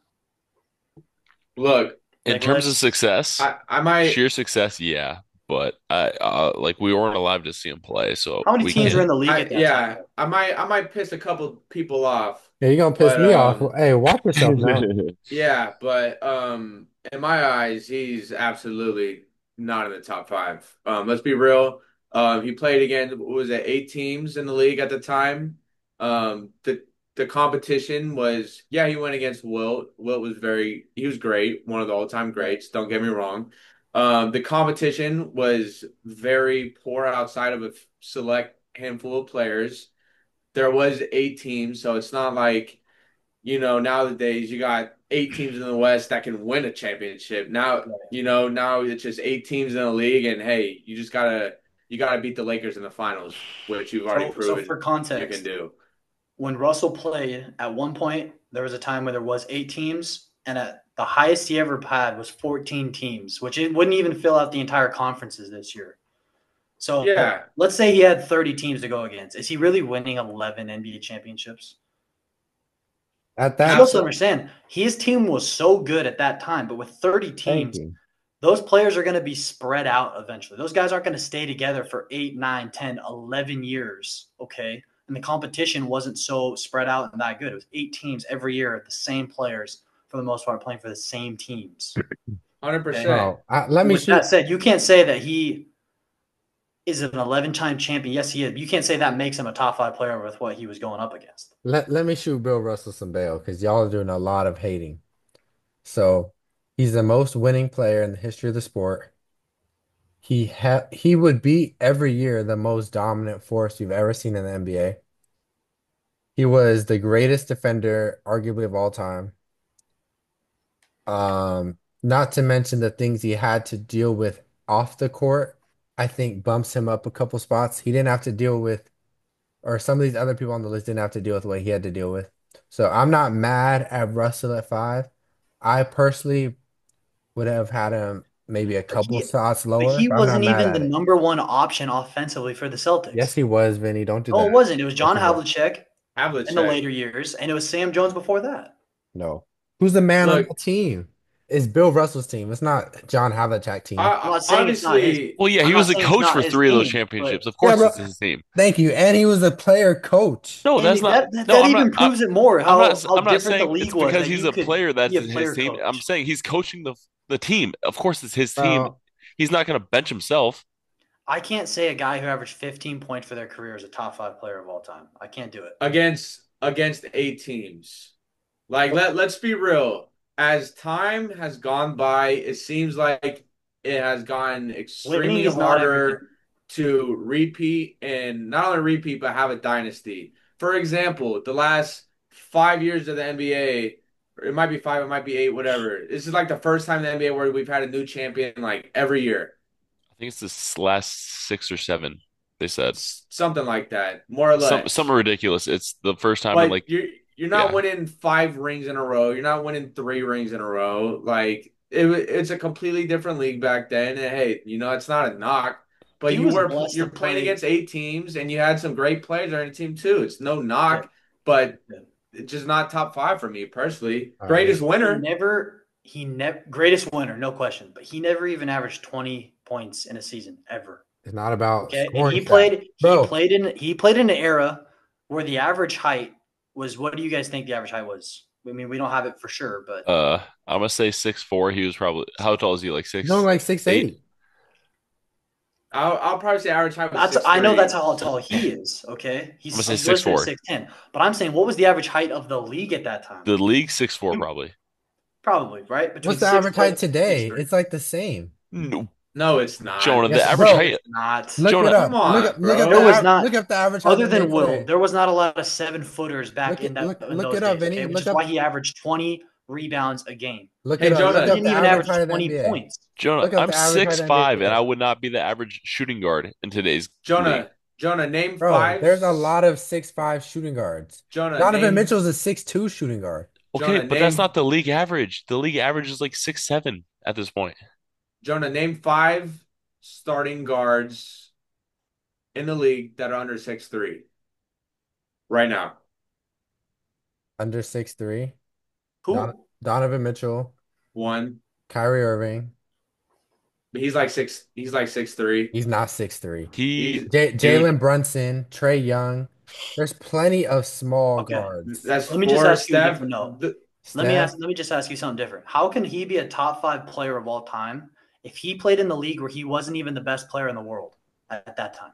Look, In terms of success, I might. sheer success, yeah. But like we weren't alive to see him play, so How many we teams can't. are in the league at that Yeah, time? I might piss a couple people off. Yeah, you're gonna piss But, me off. Hey, watch yourself now. Yeah, but in my eyes, he's absolutely not in the top five. Let's be real. He played again. What was it, 8 teams in the league at the time? The competition was, yeah, he went against Wilt. Wilt was he was great, one of the all-time greats. Don't get me wrong. The competition was very poor outside of a select handful of players. There was 8 teams, so it's not like, nowadays you got 8 teams in the West that can win a championship. Now, now it's just 8 teams in the league, and hey, you gotta beat the Lakers in the finals, which you've already So proven for you context, can do. when Russell played, at one point, there was a time where there was 8 teams, and at the highest he ever had was 14 teams, which it wouldn't even fill out the entire conferences this year. So Yeah. let's say he had 30 teams to go against. Is he really winning 11 NBA championships? At You that, also understand his team was so good at that time, but with 30 thank teams, you. those players are going to be spread out eventually. Those guys aren't going to stay together for 8, 9, 10, 11 years, okay? And the competition wasn't so spread out and that good. It was 8 teams every year, the same players for the most part playing for the same teams. 100%. Bro, let me With shoot. that said, you can't say that he is an 11-time champion. Yes, he is. You can't say that makes him a top 5 player with what he was going up against. Let me shoot Bill Russell some bail because y'all are doing a lot of hating. So he's the most winning player in the history of the sport. He would be every year the most dominant force you've ever seen in the NBA. He was the greatest defender, arguably of all time. Not to mention the things he had to deal with off the court, I think bumps him up a couple spots. He didn't have to deal with, or some of these other people on the list didn't have to deal with what he had to deal with. So I'm not mad at Russell at 5. I personally would have had him maybe a couple spots But lower, he but I'm not wasn't mad even at the it. number 1 option offensively for the Celtics. Yes, he was, Vinny. Don't do No, that. it wasn't. It was John Yes, he was. Havlicek in the Havlicek. later years, and it was Sam Jones before that. No. Who's the man on Look, that team? It's Bill Russell's team. It's not John Havlicek team. I'm not saying it's not his. Honestly, Well, yeah, I'm he not was the saying it's coach not for his 3 of those team, championships. but Of course, Yeah, it's bro. his team. Thank you. And he was a player coach. No, and that's not. that No, I'm even not. proves it more I'm how not. I'm not different the saying it's league was. because That he's you a could player that's be a his player team. I'm coach. saying he's coaching the team. Of course, it's his team. Bro, He's not going to bench himself. I can't say a guy who averaged 15 points for their career is a top 5 player of all time. I can't do it. against 8 teams. Like let's be real. As time has gone by, it seems like it has gotten Winning extremely is not everything. harder to repeat, and not only repeat but have a dynasty. For example, the last 5 years of the NBA, it might be 5, it might be 8, whatever. This is like the first time in the NBA where we've had a new champion like every year. I think it's this last 6 or 7. They said Something like that, more or less. something ridiculous. It's the first time in But like you're not yeah. winning 5 rings in a row. You're not winning 3 rings in a row. Like it's a completely different league back then. And hey, it's not a knock, but He was blessed you're to playing play. against 8 teams, and you had some great players on your team too. It's no knock, but it's just not top 5 for me personally. All Greatest right. winner. He never greatest winner, no question. But he never even averaged 20 points in a season ever. It's not about Okay, and scoring he stats. played. Bro. He played in an era where the average height was. What do you guys think the average height was? I mean, we don't have it for sure, but I'm gonna say 6'4". He was probably how tall is he? Like 6? No, like 6'8". I'll probably say average height was that's 6'3". I know that's how tall he is. Okay, he's I'm gonna say listed 6'4". at 6'10". But I'm saying, what was the average height of the league at that time? The league 6'4" probably. Probably right. Between What's the average 6'4" height and today? 6'3". It's like the same. No, No, it's not. Jonah, the Yes, average bro. height. Not. Look Jonah, it up. Come on, Look up bro. There was not. look up the average height Other NBA than Will, player. there was not a lot of 7-footers back in Look those it up, days. Vinny. Okay, which is why he averaged 20 rebounds a game. Look Hey, it up. Look Jonah. He up didn't the even average average height of the 20 NBA. points. Jonah, Look up I'm the average height of the NBA 6'5", and I player. would not be the average shooting guard in today's league. Jonah, name Bro, five. there's a lot of 6'5" shooting guards. Jonah, Donovan name. Mitchell's a 6'2" shooting guard. Okay, Jonah, but that's name. not the league average. The league average is like 6'7" at this point. Jonah, name five starting guards in the league that are under 6'3" right now. Under 6'3". Who? Donovan Mitchell, One. Kyrie Irving. He's like 6. He's like 6'3". He's not 6'3". He, He's dude, Jalen Brunson, Trae Young. There's plenty of small Okay. guards. that's Let me just four. ask you a Steph. different note. Steph, Let me just ask you something different. How can he be a top 5 player of all time if he played in the league where he wasn't even the best player in the world at that time?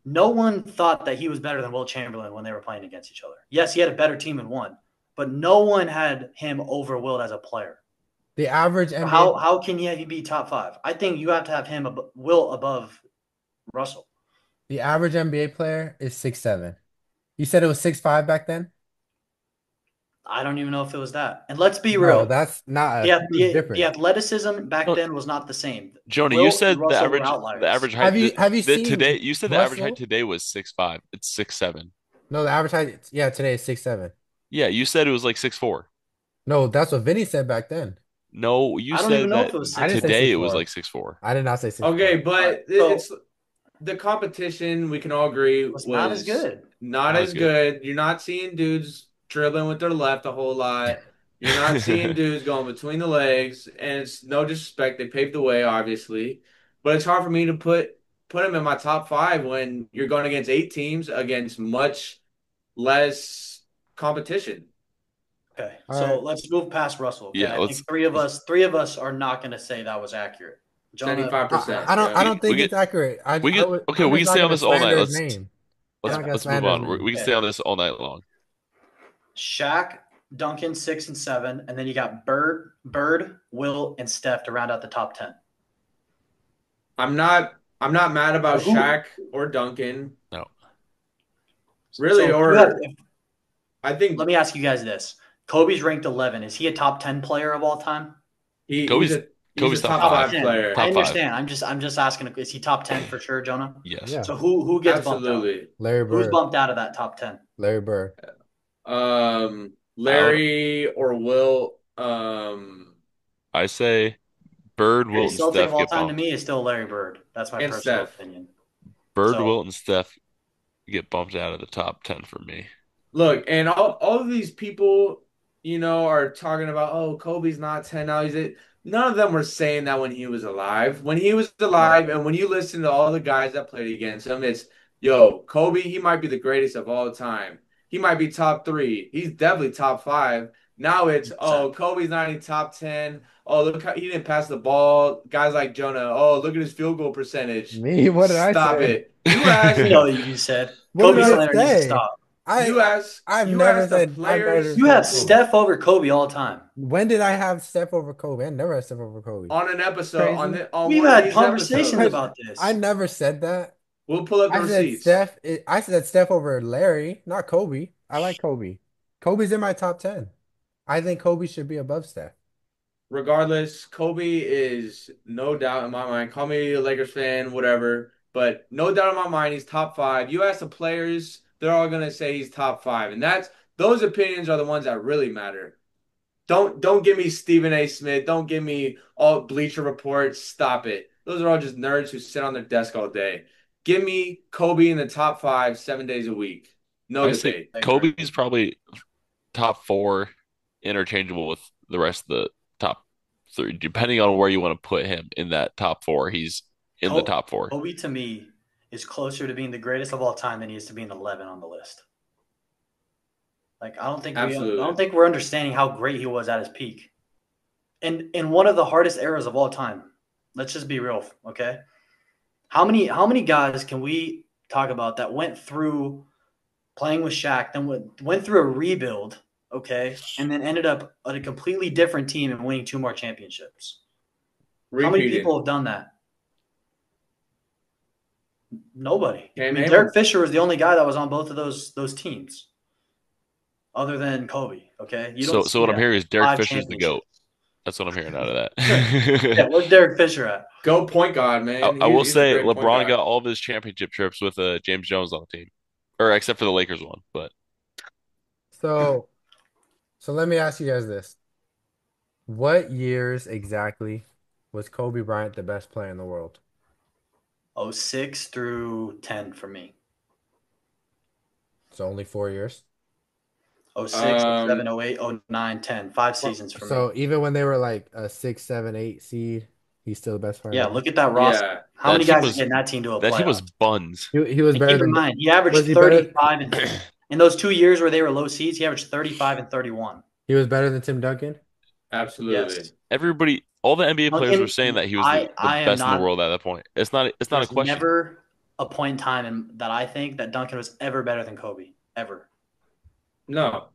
No one thought that he was better than Will Chamberlain when they were playing against each other. Yes, he had a better team and won, but no one had him over Will as a player. the average NBA. How can he be top 5? I think you have to have him Will above Russell. The average NBA player is 6'7". You said it was 6'5" back then? I don't even know if it was that. And let's be No, real. that's not The, a huge the difference. athleticism back No, then was not the same. Jonah, Will you and said Russell were outliers. the average height Have you that seen today. You said the average height Russell? today was 6'5". It's 6'7". No, the average height, yeah, today is 6'7". Yeah, you said it was like 6'4". No, that's what Vinny said back then. No, you I don't even said know that if it was I didn't say 6'4". today it was 6'4". like 6'4". I did not say 6'4". Okay, but So- it's the competition. We can all agree Was not as good. Not as good. You're not seeing dudes dribbling with their left a whole lot. You're not seeing dudes going between the legs, and it's no disrespect. They paved the way, obviously, but it's hard for me to put them in my top 5 when you're going against 8 teams against much less competition. Okay, All so right. let's move past Russell. Okay? Yeah, I think three of us are not going to say that was accurate. Jonah, 75%. I don't think We it's accurate. we I can would, okay. I'm We just can not stay on gonna this all night. slander his Let's name. I'm not gonna let's move slander his on. name. We can Okay. stay on this all night long. Shaq, Duncan 6 and 7, and then you got Bird, Will, and Steph to round out the top 10. I'm not mad about Who- Shaq or Duncan. No. Really, So, or I think let me ask you guys this: Kobe's ranked 11. Is he a top 10 player of all time? he's Kobe's a top top 5 10. player. Top I five. understand. I'm just asking: is he top 10 for sure, Jonah? Yes. Yeah. So who gets bumped out? Absolutely. Larry Who's Bird. bumped out of that top 10? Larry Bird. Larry or Will. I say Bird, The Wilt, and still thing Steph of all get time to bumped. me is still Larry Bird. That's my And personal Steph. opinion. Bird, So- Wilt, and Steph get bumped out of the top 10 for me. Look, and all of these people, are talking about, oh, Kobe's not 10 now. He's it. None of them were saying that when he was alive. When he was alive, and when you listen to all the guys that played against him, it's, yo, Kobe, he might be the greatest of all time. He might be top 3. He's definitely top 5. Now it's, oh, Kobe's not even top 10. Oh, look, he didn't pass the ball. Guys like Jonah, oh, look at his field goal percentage. Me? What did I Stop say? it. You asked, You know, you said What Kobe did I slander needs to say? stop. I've you never asked the said I'm better players than You have Kobe. Steph over Kobe all the time. When did I have Steph over Kobe? I never had Steph over Kobe. on an episode, Crazy. on We've one of had these conversations episodes. about this. I never said that. We'll pull up the I said receipts. I said Steph over Larry, not Kobe. I like Kobe. Kobe's in my top 10. I think Kobe should be above Steph. Regardless, Kobe is no doubt in my mind. Call me a Lakers fan, whatever, but no doubt in my mind he's top 5. You ask the players, they're all gonna say he's top 5, and those opinions are the ones that really matter. Don't give me Stephen A. Smith. Don't give me all Bleacher Reports. Stop it. Those are all just nerds who sit on their desk all day. Give me Kobe in the top 5, 7 days a week. No I say debate. Kobe's probably top 4, interchangeable with the rest of the top 3, depending on where you want to put him in that top 4. He's in the top 4. Kobe to me is closer to being the greatest of all time than he is to being 11 on the list. Like I don't think we're understanding how great he was at his peak. And in one of the hardest eras of all time. Let's just be real, okay? How many guys can we talk about that went through playing with Shaq, then went through a rebuild, okay, and then ended up at a completely different team and winning 2 more championships? How many Repeated. people have done that? Nobody. Can't name Derek them. Fisher was the only guy that was on both of those teams, other than Kobe. Okay, you don't So what see I'm that. hearing is Derek 5 Fisher's the GOAT. championships. That's what I'm hearing out of Yeah, that. where's Derek Fisher at? Go point guard, man. I will He's a say great point LeBron guard. got all of his championship trips with James Jones on the team, or except for the Lakers one. But So, so let me ask you guys this. What years exactly was Kobe Bryant the best player in the world? 06 through 10 for me. So only 4 years. 06, 07, 08, 09, 10. 5 seasons for me. So even when they were like a 6, 7, 8 seed, he's still the best player. Yeah, in the look at that roster. Yeah. How That many team guys was- are getting that team to a that team playoff? was buns. world. He was And better keep in than mind, he averaged was he better- 35 in those 2 years where they were low seeds. He averaged 35 and 31. he was better than Tim Duncan. Absolutely. Yes. Everybody, all the NBA players Duncan, were saying that he was the I am best in not- the world at that point. It's not a There's question. never a point in time that I think that Duncan was ever better than Kobe. Ever. No.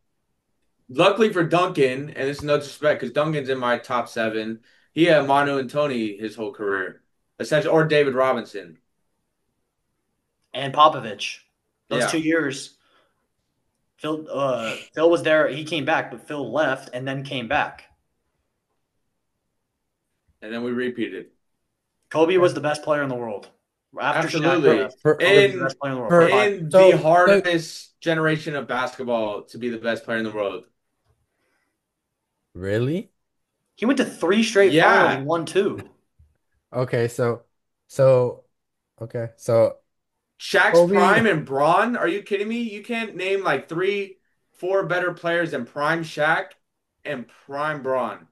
Luckily for Duncan, and this is no disrespect because Duncan's in my top 7. He had Manu and Tony his whole career, essentially, or David Robinson. And Popovich. Those Yeah. 2 years, Phil was there. He came back, but Phil left and then came back. And then we repeated. Kobe was the best player in the world. After Shaq Absolutely. left, Kobe was the best player in the world. In So- the hardest generation of basketball to be the best player in the world. Really? He went to 3 straight Yeah. finals and won 2. Okay, so okay. So Shaq's Kobe- prime and Braun? Are you kidding me? You can't name like 3, 4 better players than prime Shaq and prime Braun.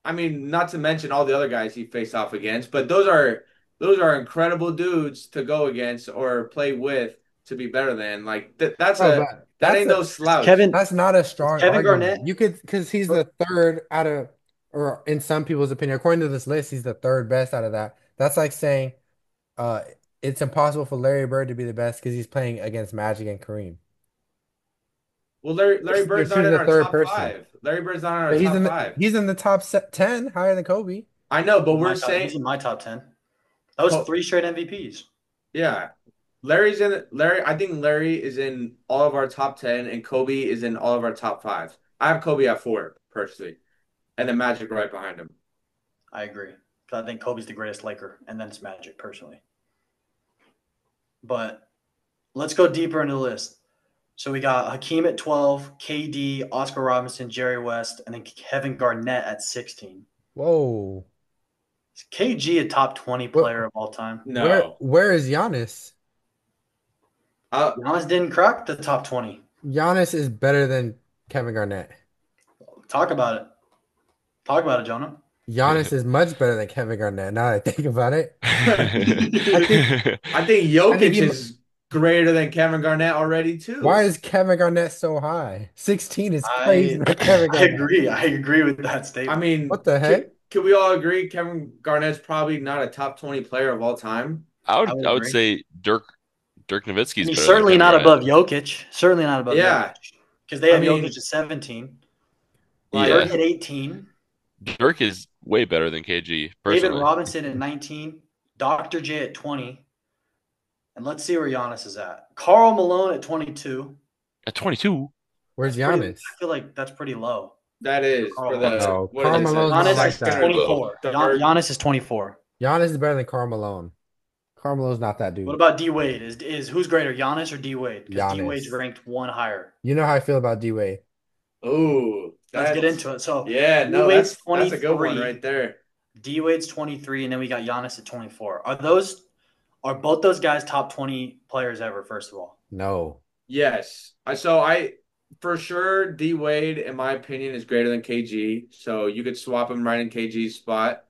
I mean, not to mention all the other guys he faced off against, but those are incredible dudes to go against or play with to be better than. Like that's Oh, a but that that's ain't a- no slouch. that's not a strong Kevin argument. Garnett? You could because he's the third out of, or in some people's opinion, according to this list, he's the third best out of that. That's like saying, it's impossible for Larry Bird to be the best because he's playing against Magic and Kareem. Well, Larry You're Bird's not choosing in the our third top person. 5. Larry Bird's not in our But top 5. he's in the top 10, higher than Kobe. I know, but we're He's saying in my top 10. That was Oh. 3 straight MVPs. yeah. I think Larry is in all of our top 10 and Kobe is in all of our top 5. I have Kobe at 4 personally. And then Magic right behind him. I agree. Because I think Kobe's the greatest Laker, and then it's Magic, personally. But let's go deeper into the list. So we got Hakeem at 12, KD, Oscar Robinson, Jerry West, and then Kevin Garnett at 16. Whoa. Is KG a top 20 player of all time? No. Where is Giannis? Giannis didn't crack the top 20. Giannis is better than Kevin Garnett. Talk about it. Talk about it, Jonah. Giannis is much better than Kevin Garnett. Now that I think about it. I think Jokic is greater than Kevin Garnett already too. Why is Kevin Garnett so high? 16 is crazy for Kevin I Garnett. agree with that statement. I mean, What the heck? Can we all agree Kevin Garnett's probably not a top 20 player of all time? I would would agree. say Dirk Nowitzki's He's better certainly than not Kevin above Jokic. Certainly not above Yeah. Jokic. Because they have I mean- Jokic at 17. Garnett. Dirk Yeah, at 18. Dirk is way better than KG David personally. Robinson at 19. Dr. J at 20. And let's see where Giannis is at. Karl Malone at 22. At 22, Where's Pretty- Giannis? I feel like that's pretty low. That is Karl for the No, what Karl is it? Malone's not Giannis like is that. 24. The Bird- Giannis is 24. Giannis is better than Karl Malone. Karl Malone's not that dude. What about D Wade? Is who's greater, Giannis or D Wade? Because D Giannis. Wade's ranked 1 higher. You know how I feel about D Wade. Ooh, Let's get into it. So Yeah, no, D-Wade's that's a good one 23. right there. D Wade's 23, and then we got Giannis at 24. Are both those guys top 20 players ever? First of all, No. Yes. For sure, D Wade, in my opinion, is greater than KG. So you could swap him right in KG's spot.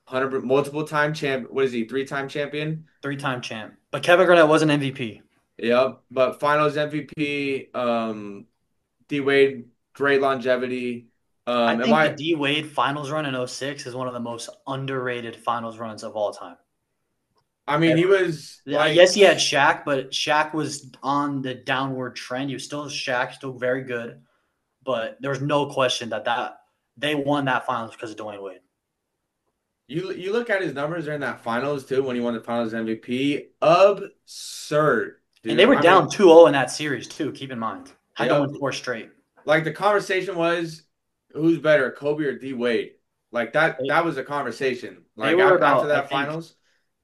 100 multiple time champ. What is he? 3-time champion. 3-time champ. But Kevin Garnett was an MVP. Yep. But Finals MVP. D Wade, great longevity. I am think I? the D Wade finals run in 06 is one of the most underrated finals runs of all time. I mean, he was I guess he had Shaq, but Shaq was on the downward trend. He was still Shaq, still very good. But there was no question that they won that finals because of Dwayne Wade. You look at his numbers during that finals too when he won the finals MVP. Absurd, dude. And they were down 2-0 in that series too, keep in mind. Had to Yep. win 4 straight. Like the conversation was, who's better, Kobe or D Wade? Like that was a conversation. Like were after about, that finals.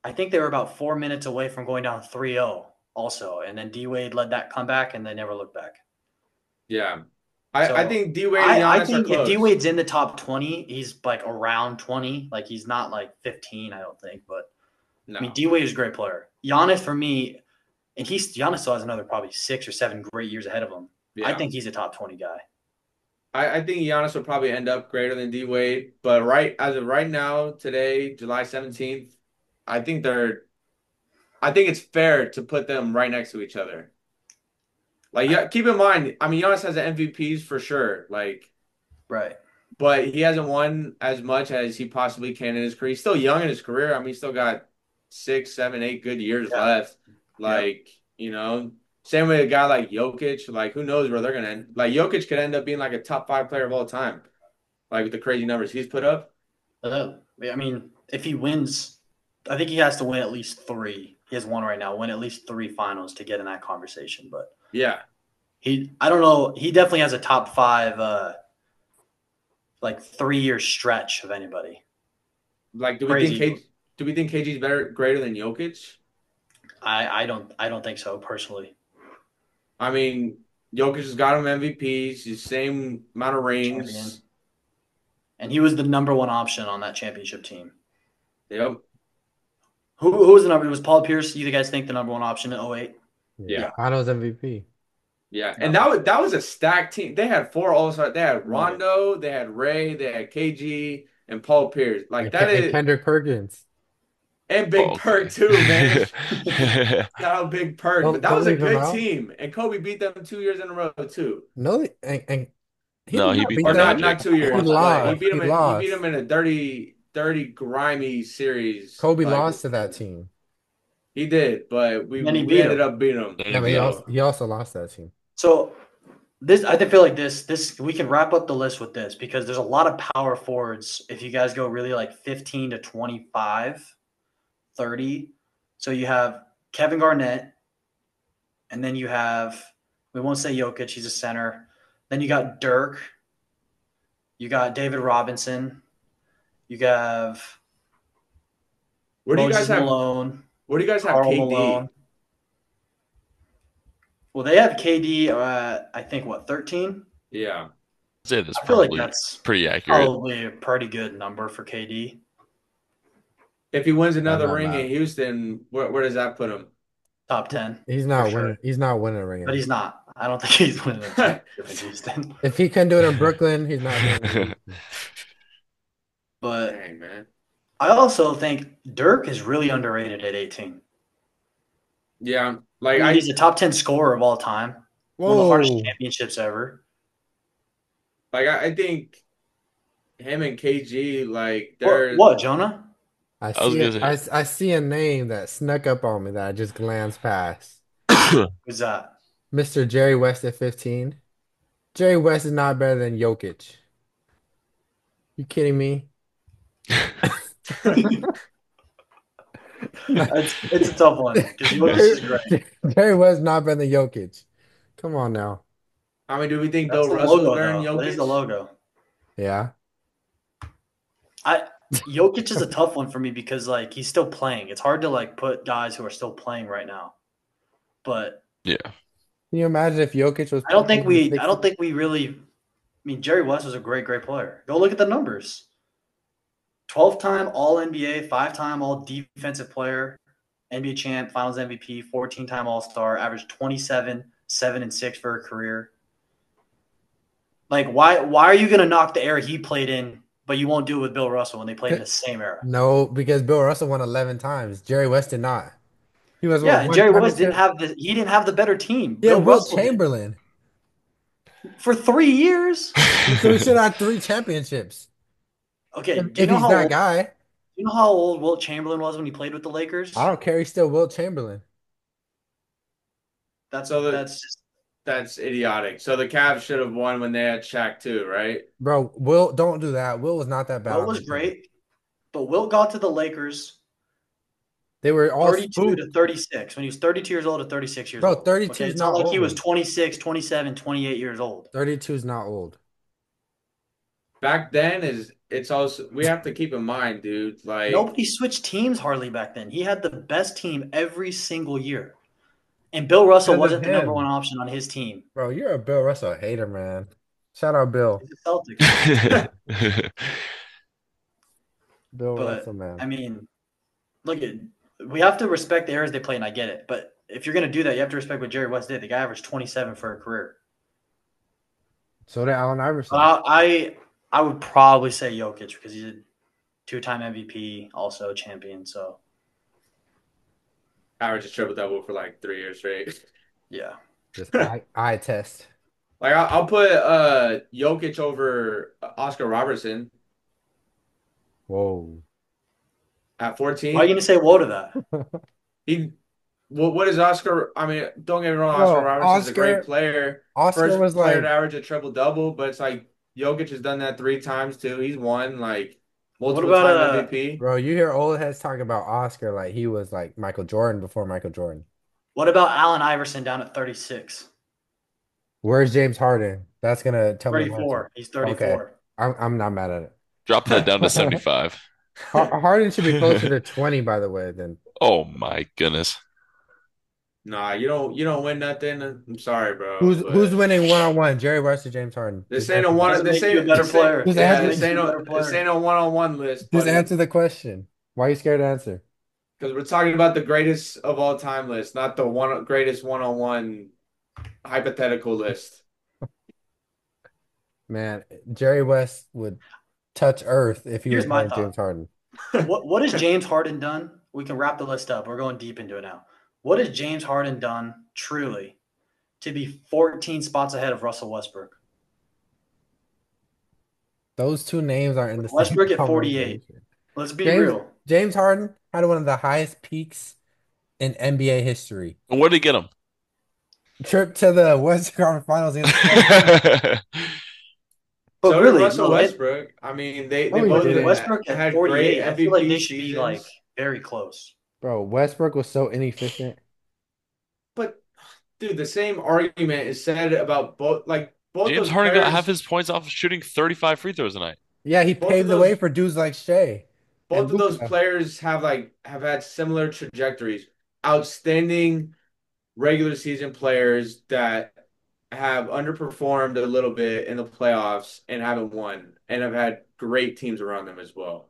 I think they were about 4 minutes away from going down 3-0 also. And then D Wade led that comeback and they never looked back. Yeah. So, I think D Wade and Giannis I think are close. if D Wade's in the top 20, he's like around 20. Like he's not like 15, I don't think. But No. I mean, D Wade is a great player. Giannis for me, and Giannis still has another probably 6 or 7 great years ahead of him. Yeah. I think he's a top 20 guy. I think Giannis will probably end up greater than D Wade, but as of right now, today, July 17th, I think it's fair to put them right next to each other. Like, yeah, keep in mind, I mean, Giannis has the MVPs for sure, like, right, but he hasn't won as much as he possibly can in his career. He's still young in his career. I mean, he's still got 6, 7, 8 good years left. Like, you know. Same with a guy like Jokic, like who knows where they're gonna end. Like Jokic could end up being like a top 5 player of all time, like with the crazy numbers he's put up. I mean, if he wins, I think he has to win at least 3. He has 1 right now. Win at least 3 finals to get in that conversation. But yeah, I don't know. He definitely has a top 5, like 3-year stretch of anybody. Like, do we think KG's greater than Jokic? I don't think so personally. I mean, Jokic has got him MVPs, the same amount of rings. Champion. And he was the number 1 option on that championship team. Yep. Who was the number? It was Paul Pierce. You guys think the number 1 option in 08? Yeah. Finals MVP. Yeah. And that was a stacked team. They had 4 All-Stars. They had Rondo, they had Ray, they had KG, and Paul Pierce. Like and Kendrick Perkins. And Big Perk too, man. Shout out Big Perk. But that was a good team. And Kobe beat them 2 years in a row too. No, and he beat them not 2 years. He lost. He beat them in a dirty, grimy series. Kobe lost to that team. He did, but we ended up beating him. Yeah, but he also lost that team. So I feel like this we can wrap up the list with this because there's a lot of power forwards if you guys go really like 15 to 25. 30. So you have Kevin Garnett, and then you have, we won't say Jokic, he's a center. Then you got Dirk. You got David Robinson. You have Moses Malone. Where do you guys have Karl KD? Malone. Well, they have KD, I think, 13? Yeah. I'd say that's I feel like that's pretty accurate. Probably a pretty good number for KD. If he wins another ring in Houston, where does that put him? Top 10. He's not winning. He's not winning a ring. But he's not. I don't think he's winning a championship in Houston. If he can do it in Brooklyn, he's not winning. But dang, man. I also think Dirk is really underrated at 18. Yeah, he's a top 10 scorer of all time. Whoa. One of the hardest championships ever. Like I think him and KG, like they're what Jonah? I see a name that snuck up on me that I just glanced past. Who's that? Mr. Jerry West at 15. Jerry West is not better than Jokic. You kidding me? It's a tough one because Jokic is great. Jerry West is not better than Jokic. Come on now. I mean, do we think Bill Russell is better than Jokic? That is the logo. Yeah. Jokic is a tough one for me because like he's still playing. It's hard to like put guys who are still playing right now. But yeah. Can you imagine if Jokic was I don't think we really I mean Jerry West was a great player. Go look at the numbers. 12-time All-NBA, 5-time All-Defensive Player, NBA champ, Finals MVP, 14-time All-Star, averaged 27, 7 and 6 for a career. Like why are you going to knock the era he played in, but you won't do it with Bill Russell when they played in the same era? No, because Bill Russell won 11 times. Jerry West did not. He was Jerry West didn't have the better team. Yeah, Wilt Chamberlain. For 3 years? So he should have 3 championships. Okay, if he's that guy. You know how old Wilt Chamberlain was when he played with the Lakers? I don't care. He's still Wilt Chamberlain. That's just That's idiotic. So the Cavs should have won when they had Shaq too, right? Bro, Will, don't do that. Will was not that bad Wilt on was the team. great, but Wilt got to the Lakers They were all 32 to spooked. 36when he was 32 years old to 36 years Bro, old. 32 Okay, is it's not not like he was old. 26, 27, 28 years old. 32 is not old. Back then is it's also we have to keep in mind, dude. Like Nobody switched teams hardly back then. He had the best team every single year. And Bill Russell Because of wasn't the number one him. option on his team. Bro, you're a Bill Russell hater, man. Shout out Bill. He's a Celtics fan. Bill But Russell, man. I mean, look at we have to respect the eras they play, and I get it. But if you're gonna do that, you have to respect what Jerry West did. The guy averaged 27 for a career. So did Allen Iverson. I would probably say Jokic because he's a two-time MVP, also a champion. So average a triple double for like 3 years straight. yeah, Just eye test. Like I'll put Jokic over Oscar Robertson Whoa. at why are you 14. gonna say whoa to that? He what is Oscar? I mean, don't get me wrong, Oscar Bro, Robertson's a great player. Oscar First was player to like, average a triple double, but it's like Jokic has done that 3 times too. He's won like What multiple about time MVP. bro, you hear old heads talk about Oscar like he was like Michael Jordan before Michael Jordan. what about Allen Iverson down at 36? Where's James Harden? That's gonna tell me an answer. 34. He's Okay. 34. I'm not mad at Drop that down to it. 75. Harden should be closer to 20, by the way, then. Oh my goodness. Nah, you don't win nothing. I'm sorry, bro, Who's but winning one-on-one? Jerry West or James Harden? this Just ain't a answer, one. Doesn't This make you a ain't better this ain't player. just yeah. answer, Makes you a better This player. ain't a one-on-one list, just buddy. answer the question. Why are you scared to answer? Because we're talking about the greatest of all time list, not the one greatest one-on-one hypothetical list. Man, Jerry West would touch Earth if he was Here's my playing thought. James Harden. What has James Harden done? We can wrap the list up. We're going deep into it now. What has James Harden done truly to be 14 spots ahead of Russell Westbrook? Those two names are in the same Westbrook at 48. conversation. Let's be James real. James Harden had one of the highest peaks in NBA history. And where did he get him? Trip to the Western Conference Finals against But So did really, Russell no, Westbrook. I mean, they No, he both didn't. Westbrook at had 48. great I feel like MVP they should be like seasons. very close. Bro, Westbrook was so inefficient. But dude, the same argument is said about both James those Harden got half players. his points off of shooting 35 free throws a night. Yeah, he Both of paved the way those for dudes like Shea and both of those Luka. players have had similar trajectories. Outstanding regular season players that have underperformed a little bit in the playoffs and haven't won, and have had great teams around them as well.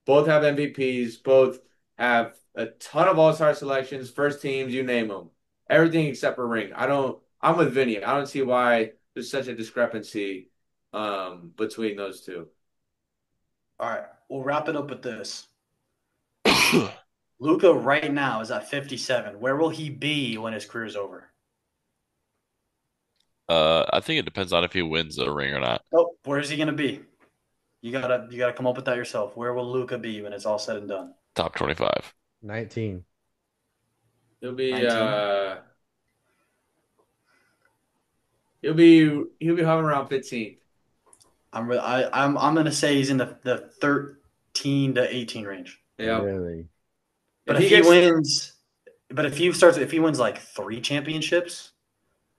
Both have MVPs, both have a ton of all-star selections, first teams, you name them. Everything except for ring. I'm with Vinny. I don't see why there's such a discrepancy between those two. All right, we'll wrap it up with this. Luka right now is at 57. Where will he be when his career's over? I think it depends on if he wins a ring or not. Oh, where's he gonna be? You gotta come up with that yourself. Where will Luka be when it's all said and done? Top 25. 19. He'll be 19. he'll be hovering around 15. I'm gonna say he's in the 13 to 18 range. Yeah. Really? But If if he he gets wins, if he wins like 3 championships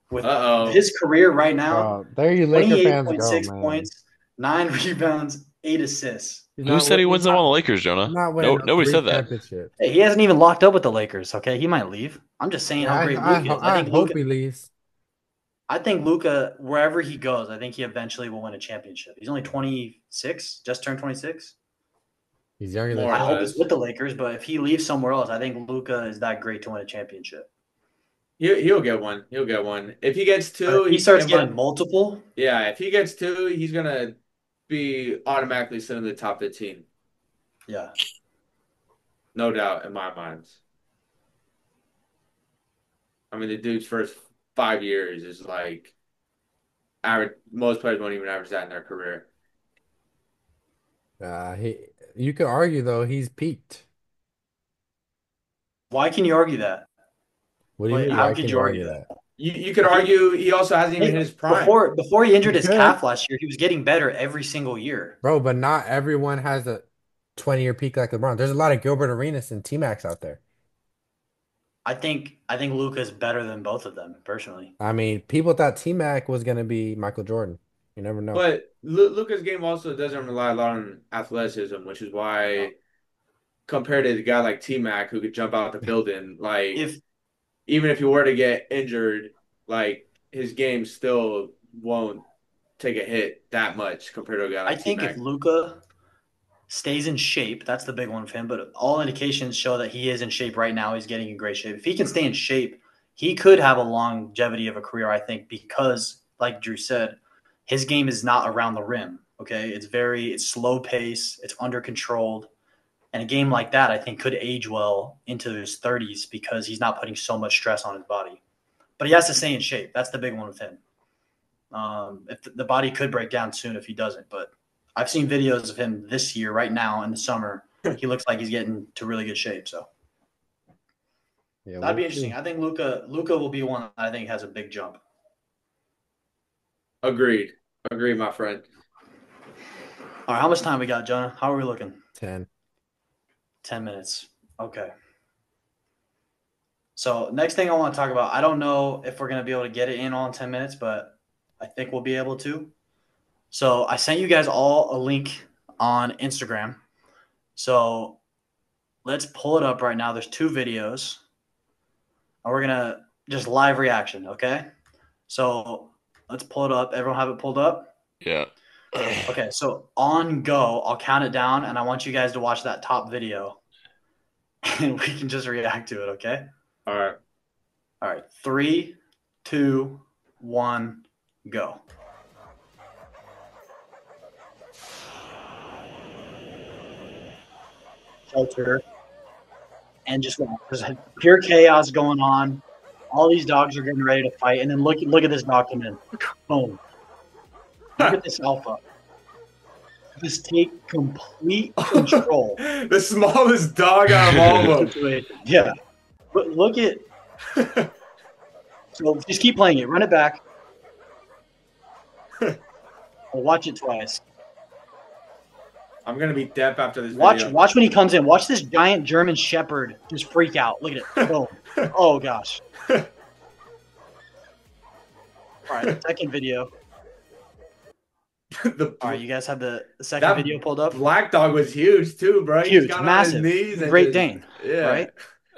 with uh-oh. his career right now, There you Laker fans go, 28.6 man. points, 9 rebounds, 8 assists. He's Who not said he win- wins he's them not- on the Lakers, Jonah? he's not No, winning nobody three said that. championships. Hey, he hasn't even locked up with the Lakers. Okay, he might leave. I'm just saying Yeah, how great I, Luka is. I, I hope he leaves. I think Luka, wherever he goes, I think he eventually will win a championship. He's only 26, just turned 26. He's younger than More I or hope less. he's with the Lakers, but if he leaves somewhere else, I think Luka is that great to win a championship. He'll get one. He'll get one. If he gets But two, if he starts in my- getting multiple, yeah, if he gets two, he's gonna be automatically sitting in the top 15. yeah. No doubt in my mind. I mean, the dude's first 5 years is like average. Most players won't even average that in their career. You could argue though he's peaked. Why can you argue that? What do you Wait, mean? how Why could can you you argue argue that? that? You could argue he also hasn't even hit his prime. Before he injured his Good. calf last year, he was getting better every single year. Bro, but not everyone has a 20-year peak like LeBron. There's a lot of Gilbert Arenas and T-Max out there. I think Luka is better than both of them, personally. I mean, people thought T-Mac was going to be Michael Jordan. You never know. But Luka's game also doesn't rely a lot on athleticism, which is why compared to the guy like T-Mac who could jump out the building, like If even if he were to get injured, like his game still won't take a hit that much compared to a guy I like think if T-Mac. Luka stays in shape, that's the big one for him. But all indications show that he is in shape right now. He's getting in great shape. If he can stay in shape, he could have a longevity of a career, I think, because, like Drew said, his game is not around the rim. Okay, it's slow pace, it's under controlled, and a game like that, I think, could age well into his 30s because he's not putting so much stress on his body. But he has to stay in shape. That's the big one with him. If the body could break down soon if he doesn't, but I've seen videos of him this year, right now in the summer. He looks like he's getting to really good shape. So Yeah, that'd be we'll see. interesting. I think Luca will be one that I think has a big jump. Agreed. Agreed, my friend. All right, how much time we got, Jonah? How are we looking? 10. 10 minutes. Okay. So next thing I want to talk about, I don't know if we're gonna be able to get it in all in 10 minutes, but I think we'll be able to. So I sent you guys all a link on Instagram. So let's pull it up right now. There's 2 videos. And we're gonna just live reaction, okay? So let's pull it up. Everyone have it pulled up? Yeah. Okay, so on go, I'll count it down, and I want you guys to watch that top video, and we can just react to it, okay? All right. All right, 3, 2, 1, go. Shelter, and just there's pure chaos going on. All these dogs are getting ready to fight, and then look at this dog come in. Boom. Look at this alpha. Just take complete control. The smallest dog out of all of them. Yeah. But look at. So just keep playing it. Run it back. Or watch it twice. I'm gonna be deaf after this Watch video. when he comes in. Watch this giant German Shepherd just freak out. Look at it. Boom. Oh gosh. All right, second video. All right, you guys have the second That video pulled up? black dog was huge too, bro. He Huge, just got massive, on his knees and Great just- Dane, Yeah. right?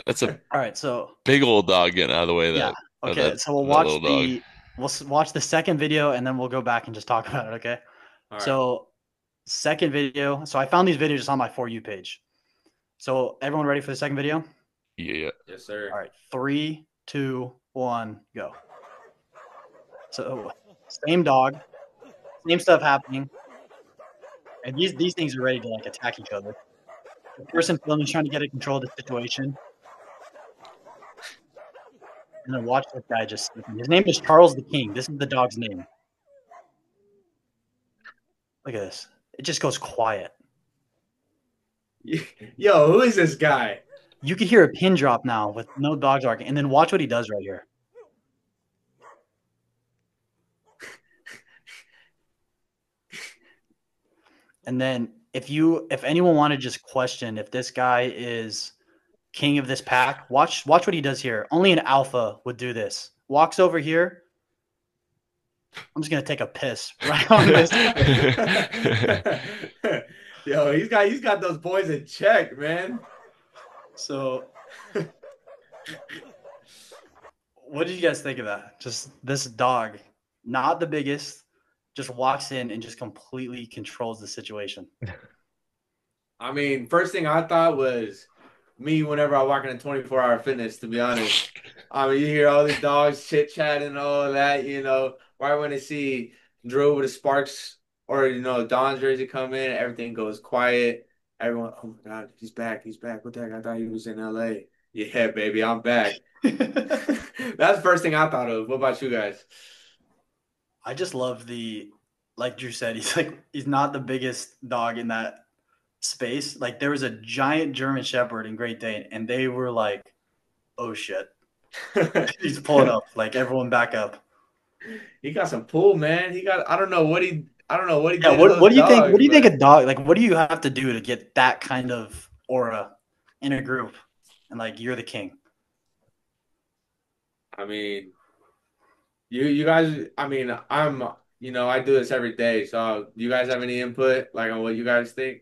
That's a All right, so big old dog getting out of the way. yeah, That okay. that- So we'll that watch little dog. watch the second video, and then we'll go back and just talk about it. Okay. All right. So second video. So I found these videos just on my For You page. So everyone ready for the second video? Yeah. Yes, sir. All right, 3, 2, 1, go. So same dog, same stuff happening, and these things are ready to like attack each other. The person filming is trying to get a control of the situation, and then watch this guy just. His name is Charles the King. This is the dog's name. Look at this. It just goes quiet. Yo, who is this guy? You could hear a pin drop now with no dog barking, and then watch what he does right here. And then if anyone wanted to just question if this guy is king of this pack, watch what he does here. Only an alpha would do this. Walks over here. I'm just gonna take a piss right on this. Yo, he's got those boys in check, man. So, what did you guys think of that? Just this dog, not the biggest, just walks in and just completely controls the situation. I mean, first thing I thought was me whenever I walk into 24-hour fitness, to be honest. I mean, you hear all these dogs chit-chatting and all that, you know. Right when they see Drew with the Sparks or, you know, Don's jersey come in, everything goes quiet. Everyone, oh my God, he's back. He's back. What the heck? I thought he was in LA. Yeah, baby, I'm back. That's the first thing I thought of. What about you guys? I just love like Drew said, he's not the biggest dog in that space. Like there was a giant German Shepherd in Great Dane, and they were like, "Oh shit!" He's pulling up, like everyone back up. He got some pull, man. I don't know what he Yeah, did to what those do you think? What dogs, do you think but a dog like? What do you have to do to get that kind of aura in a group, and like you're the king? I mean, you guys. I mean, I do this every day. So, do you guys have any input, like on what you guys think?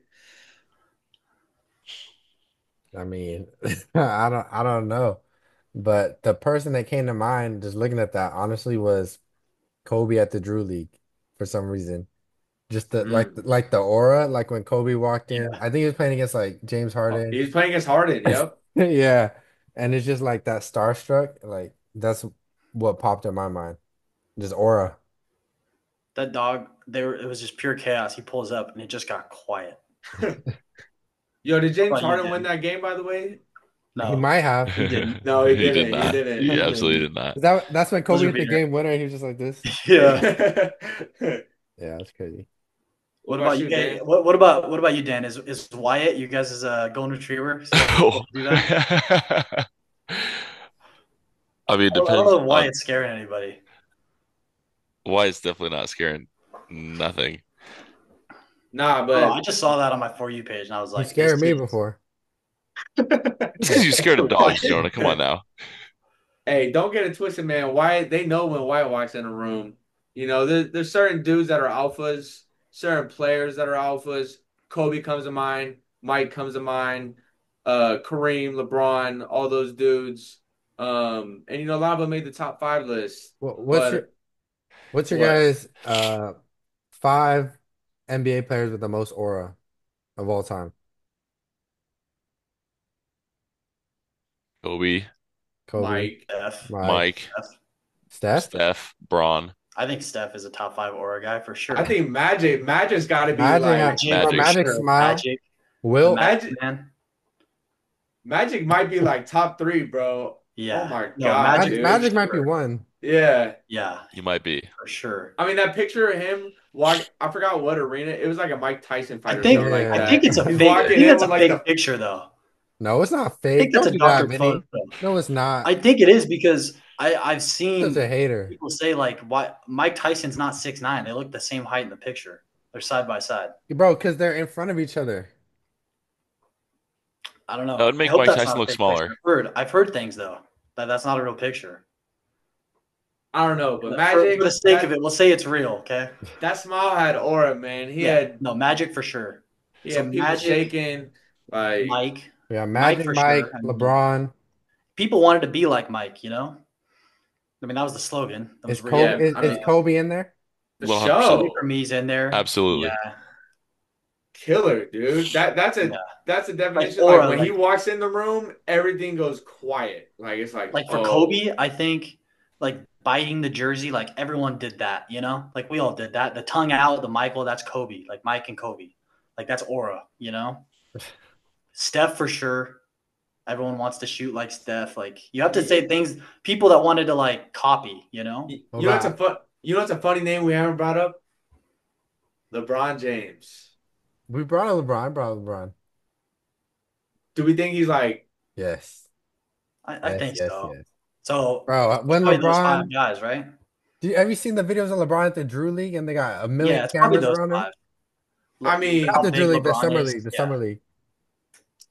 I mean, I don't know. But the person that came to mind just looking at that honestly was Kobe at the Drew League for some reason. Just the Mm. like the aura, like when Kobe walked in. Yeah, I think he was playing against like James Oh, Harden. he's playing against Harden. Yep. Yeah. And it's just like that starstruck, like that's what popped in my mind. Just aura. that dog. It was just pure chaos. He pulls up, and it just got quiet. Yo, did What James about you, Harden win Dan? that game, by the way? He No, might have. he didn't. No, he He did didn't. He not. didn't. He absolutely did not. That's when Kobe Blizzard hit the beater. game winner and he was just like this. Yeah. Yeah, that's crazy. What What about about you, you, guys? Dan? What about you, Dan? Is Wyatt you guys' golden retriever? Is he able to do that? I mean, it I don't depends know if on Wyatt's scaring anybody. why it's definitely not scaring nothing. Nah, Oh, I but just saw that on my For You page, and I was He like, this scared me kid. before. It's because you're scared of dogs, Jonah. Come on now. hey, don't get it twisted, man. Wyatt, they know when Wyatt walks in a room. There's certain dudes that are alphas, certain players that are alphas. Kobe comes to mind, Mike comes to mind, Kareem, LeBron, all those dudes. And a lot of them made the top five list. What's your But what's your what? guys' five NBA players with the most aura of all time? Kobe, Kobe, Mike. Steph. Mike, Mike, Steph. Steph, Steph, Braun, I think Steph is a top five aura guy for I sure. think Magic's got to be Magic, like Magic bro, for Magic. Magic sure. smile, Magic, the Wilt. Magic Magic. man. Magic might be like top three, bro. Oh Yeah. my No, God, Magic Magic, for dude. Magic might be sure. one. Yeah. Yeah, You might be. for sure. I mean, that picture of him walk, I forgot what arena. It was like a Mike Tyson I fight or think something like Yeah. I think that. it's a He's fake. I walking think in that's with a like fake the picture though. No, it's not I think fake. that's Don't a do that, doctored Vinny. photo. No, it's not. I think it is because I've Such a seen hater. people say like why Mike Tyson's not 6'9". They look the same height in the picture. They're side by side. Bro, because they're in front of each other. I don't That know. would I make hope Mike that's Tyson not a look fake picture. smaller. I've heard things though that's not a real picture. I don't know, but For the Magic sake of it, we'll say it's real. Okay. that smile had aura, man. He Yeah. had No, Magic for sure. he So had people Magic, shaking. Like Mike, Yeah, Mike Magic, for sure. Mike, I mean, LeBron. people wanted to be like Mike. I mean, that was the slogan. That was Is written. Kobe yeah, is, I is mean Kobe in there? the 100%. Kobe for show me's in there. Absolutely. Yeah. killer, dude. That's Yeah. a Like definition. Like aura, when he like walks in the room, everything goes quiet. Like it's like, like for oh, Kobe, I think like biting the jersey, like everyone did that. Like we all did that. The tongue out, the Michael, that's Kobe. Like Mike and Kobe. Like that's aura. Steph for sure. Everyone wants to shoot like Steph. Like you have to say things people that wanted to like copy. you What know what's a about fun you know what's a funny name we haven't brought up? LeBron James. we brought up LeBron? I brought up LeBron. Do we think he's like Yes. I Yes, think yes, so. yes. So Bro, when probably those five LeBron, guys, right? have you seen the videos of LeBron at the Drew League and they got a million Yeah, it's probably cameras those around him? five. I Not mean, the How Drew big League, the LeBron summer is. league, the Yeah. summer league.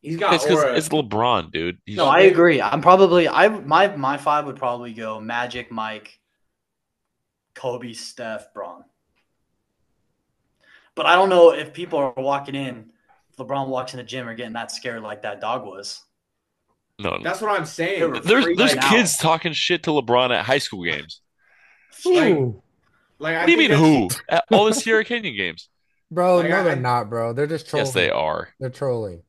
he's got It's because aura. it's LeBron, dude. He's No, I agree. My five would probably go Magic, Mike, Kobe, Steph, Braun. But I don't know if people are walking in, if LeBron walks in the gym or getting that scared like that dog was. no. That's what I'm They saying. were There's freaking kids out. talking shit to LeBron at high school games. Like, Ooh. like What I do you think mean that's who? At all the Sierra Canyon games. Bro, like no, they're I not, bro. They're just Yes, they trolling. are. They're trolling.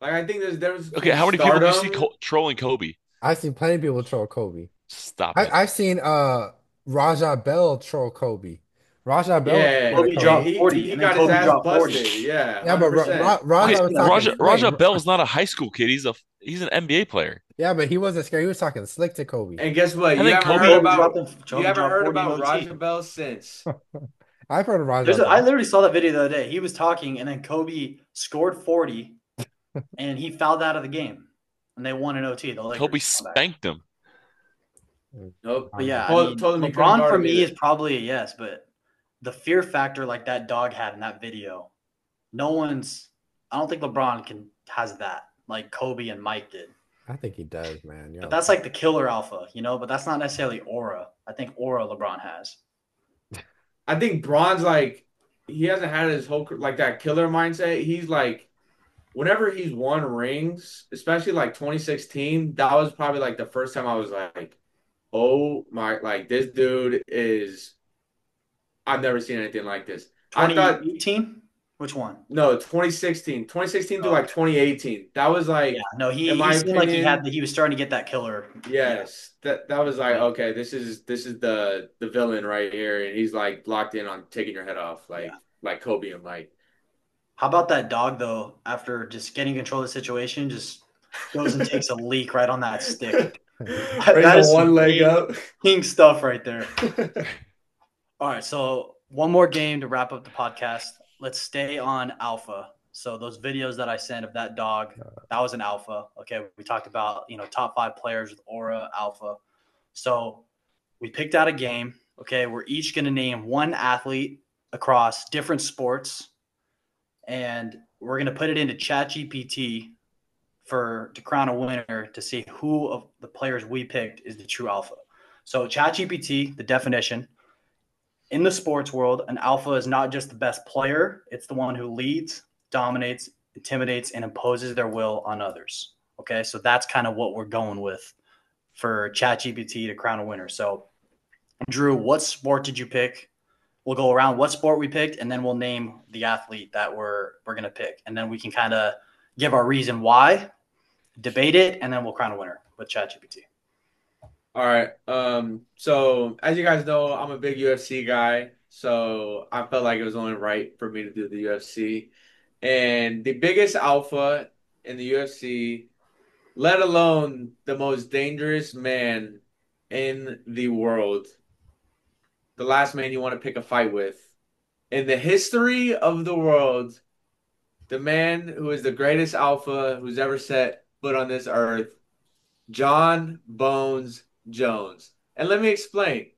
like I think there's a difference Okay, between how many people do you see stardom. trolling Kobe? I've seen plenty of people troll Kobe. Stop it. I've seen Raja Bell troll Kobe. Raja Bell was Yeah, scared of Kobe he, Kobe. dropped he 40, he and then got his Kobe ass dropped 40. busted. Yeah, Yeah, but 100%. Raja Okay, was talking Raja slick. Bell's not a high school kid. He's an NBA player. Yeah, but he wasn't scared. He was talking slick to Kobe. And guess what? And You then haven't Kobe, heard about Kobe dropped 40 in Raja OT. Bell since. I've heard of Raja I Bell. literally saw that video the other day. He was talking, and then Kobe scored 40, and he fouled out of the game, and they won in OT. The Lakers Kobe comeback. spanked him. Nope. But yeah, I Told, mean, told him he couldn't LeBron guard for him me either. is probably a yes, but the fear factor like that dog had in that video, no one's. I don't think LeBron has that like Kobe and Mike did. I think he does, man. But Yo, that's like the killer alpha, you know. But that's not necessarily aura. I think aura LeBron has. I think Braun's like he hasn't had his whole like that killer mindset. He's like whenever he's won rings, especially like 2016, that was probably like the first time I was like, oh my, like this dude is. I've never seen anything like this. I thought 2018, which one? no 2016 to Oh, like okay. 2018. That was Yeah, like, no, in he my seemed like opinion, he was starting to get that killer. Yeah, yes, that was like point. okay, this is the villain right here, and he's like locked in on taking your head off, Yeah. like Kobe and Mike. How about that dog though? After just getting control of the situation, just goes and takes a leak right on that stick. Raise That a is some one leg up. king stuff right there. All right, so one more game to wrap up the podcast. Let's stay on alpha. So those videos that I sent of that dog, that was an alpha. Okay, we talked about top 5 players with aura alpha. So we picked out a game. Okay, we're each going to name one athlete across different sports, and we're going to put it into ChatGPT to crown a winner to see who of the players we picked is the true alpha. So ChatGPT, the definition in the sports world, an alpha is not just the best player, it's the one who leads, dominates, intimidates, and imposes their will on others. Okay, so that's kind of what we're going with for ChatGPT to crown a winner. So, Drew, what sport did you pick? We'll go around what sport we picked, and then we'll name the athlete that we're gonna pick, and then we can kind of give our reason why, debate it, and then we'll crown a winner with ChatGPT. All right. So as you guys know, I'm a big UFC guy, so I felt like it was only right for me to do the UFC. And the biggest alpha in the UFC, let alone the most dangerous man in the world, the last man you want to pick a fight with. In the history of the world, the man who is the greatest alpha who's ever set foot on this earth, John Bones Jones. And let me explain.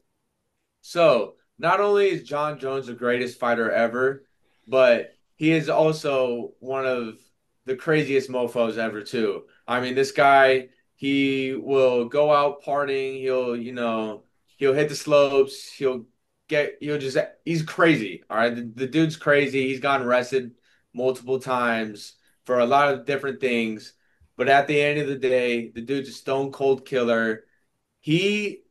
So, not only is John Jones the greatest fighter ever, but he is also one of the craziest mofos ever too. I mean, this guy, he will go out partying, he'll hit the slopes, he's crazy. All right. The dude's crazy. He's gotten arrested multiple times for a lot of different things. But at the end of the day, the dude's a stone cold killer. He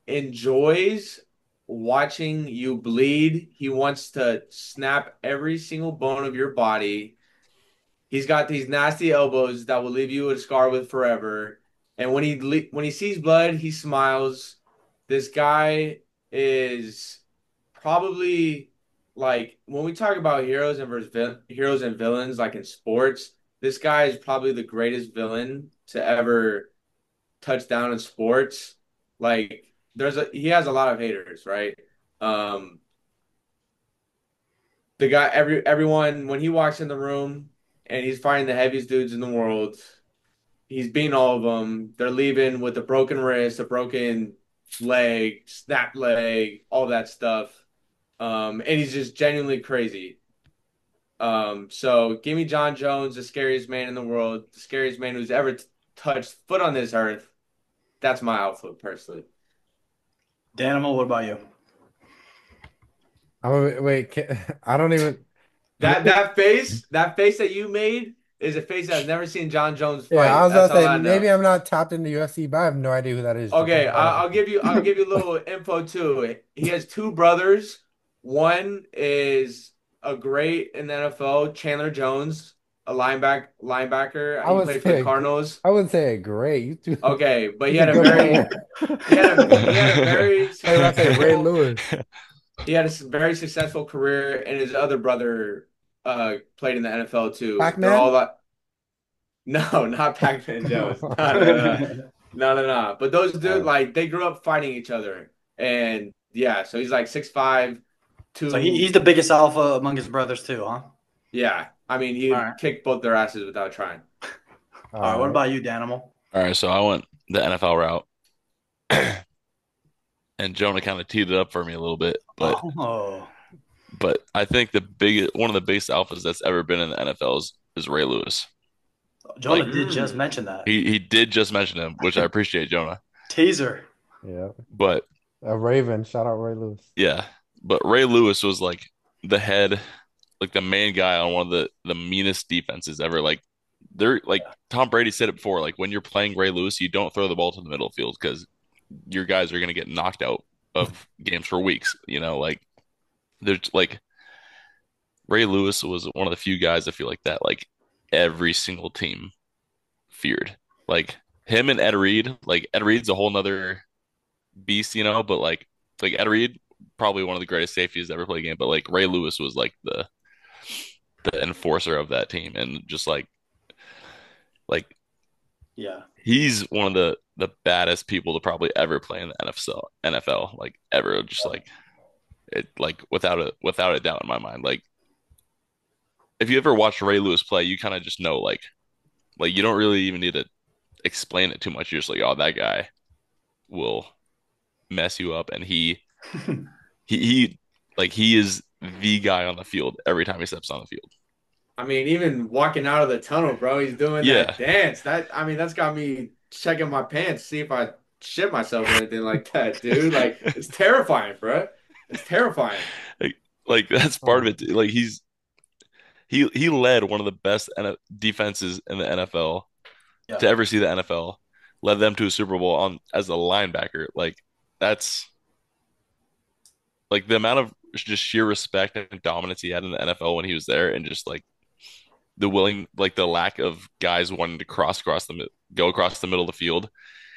enjoys watching you bleed. He wants to snap every single bone of your body. He's got these nasty elbows that will leave you a scar with forever. And when he sees blood, he smiles. This guy is probably like when we talk about heroes and villains like in sports, this guy is probably the greatest villain to ever touch down in sports. Like he has a lot of haters, right? Um, the guy everyone when he walks in the room and he's fighting the heaviest dudes in the world, he's beating all of them. They're leaving with a broken wrist, a broken leg, snapped leg, all that stuff. And he's just genuinely crazy. So give me John Jones, the scariest man in the world, the scariest man who's ever touched foot on this earth. That's my outfit personally. Danimal, what about you? Oh, wait, I don't even. That face that you made is a face I've never seen John Jones Yeah, I fight. was about That's to all say I know. maybe I'm not tapped into UFC, but I have no idea who that is. John Okay, Jones. I'll give you a little info too. He has two brothers. One is a great in the NFL, Chandler Jones, a linebacker. I He would played for the say Cardinals. I wouldn't say great. You two, Okay, but he's a good player. he had a very Hey, I say Ray successful Lewis. he had a very successful career, and his other brother played in the NFL too. They're all Pac-Man? like, no, not Pac-Man Jones. No, no, no, no, no, no. But those dudes, Oh, like, they grew up fighting each other, and yeah, so he's like 6'5", So two. he's the biggest alpha among his brothers too, huh? Yeah, I mean, All he'd right. kick both their asses without trying. All right. all What right. about you, Danimal? All right, so I went the NFL route. and Jonah kind of teed it up for me a little bit, Oh, but I think one of the biggest alphas that's ever been in the NFL is Ray Lewis. Jonah Like did just Mm. mention that. he did just mention him, which I appreciate, Jonah. Teaser. Yeah. But A Raven. Shout out Ray Lewis. yeah, but Ray Lewis was like the head, like the main guy on one of the meanest defenses ever. Like they're like Tom Brady said it before, like when you're playing Ray Lewis, you don't throw the ball to the middle field because your guys are gonna get knocked out of games for weeks. Like there's like Ray Lewis was one of the few guys I feel like that like every single team feared. Like him and Ed Reed, like Ed Reed's a whole nother beast, but like Ed Reed, probably one of the greatest safeties to ever play a game, but like Ray Lewis was like the enforcer of that team and just like Yeah. he's one of the baddest people to probably ever play in the NFL, like ever, just like it, like without a doubt in my mind. Like if you ever watch Ray Lewis play, you kind of just know like you don't really even need to explain it too much. You're just like, oh, that guy will mess you up, and he like he is the guy on the field every time he steps on the field. I mean, even walking out of the tunnel, bro, he's doing Yeah, that dance. That's got me checking my pants, see if I shit myself or anything like that, dude. Like, it's terrifying, bro. It's terrifying. like, like that's part of it. Like he led one of the best defenses in the NFL Yeah. to ever see the NFL, led them to a Super Bowl on as a linebacker. Like that's like the amount of just sheer respect and dominance he had in the NFL when he was there, and just like the lack of guys wanting to go across the middle of the field.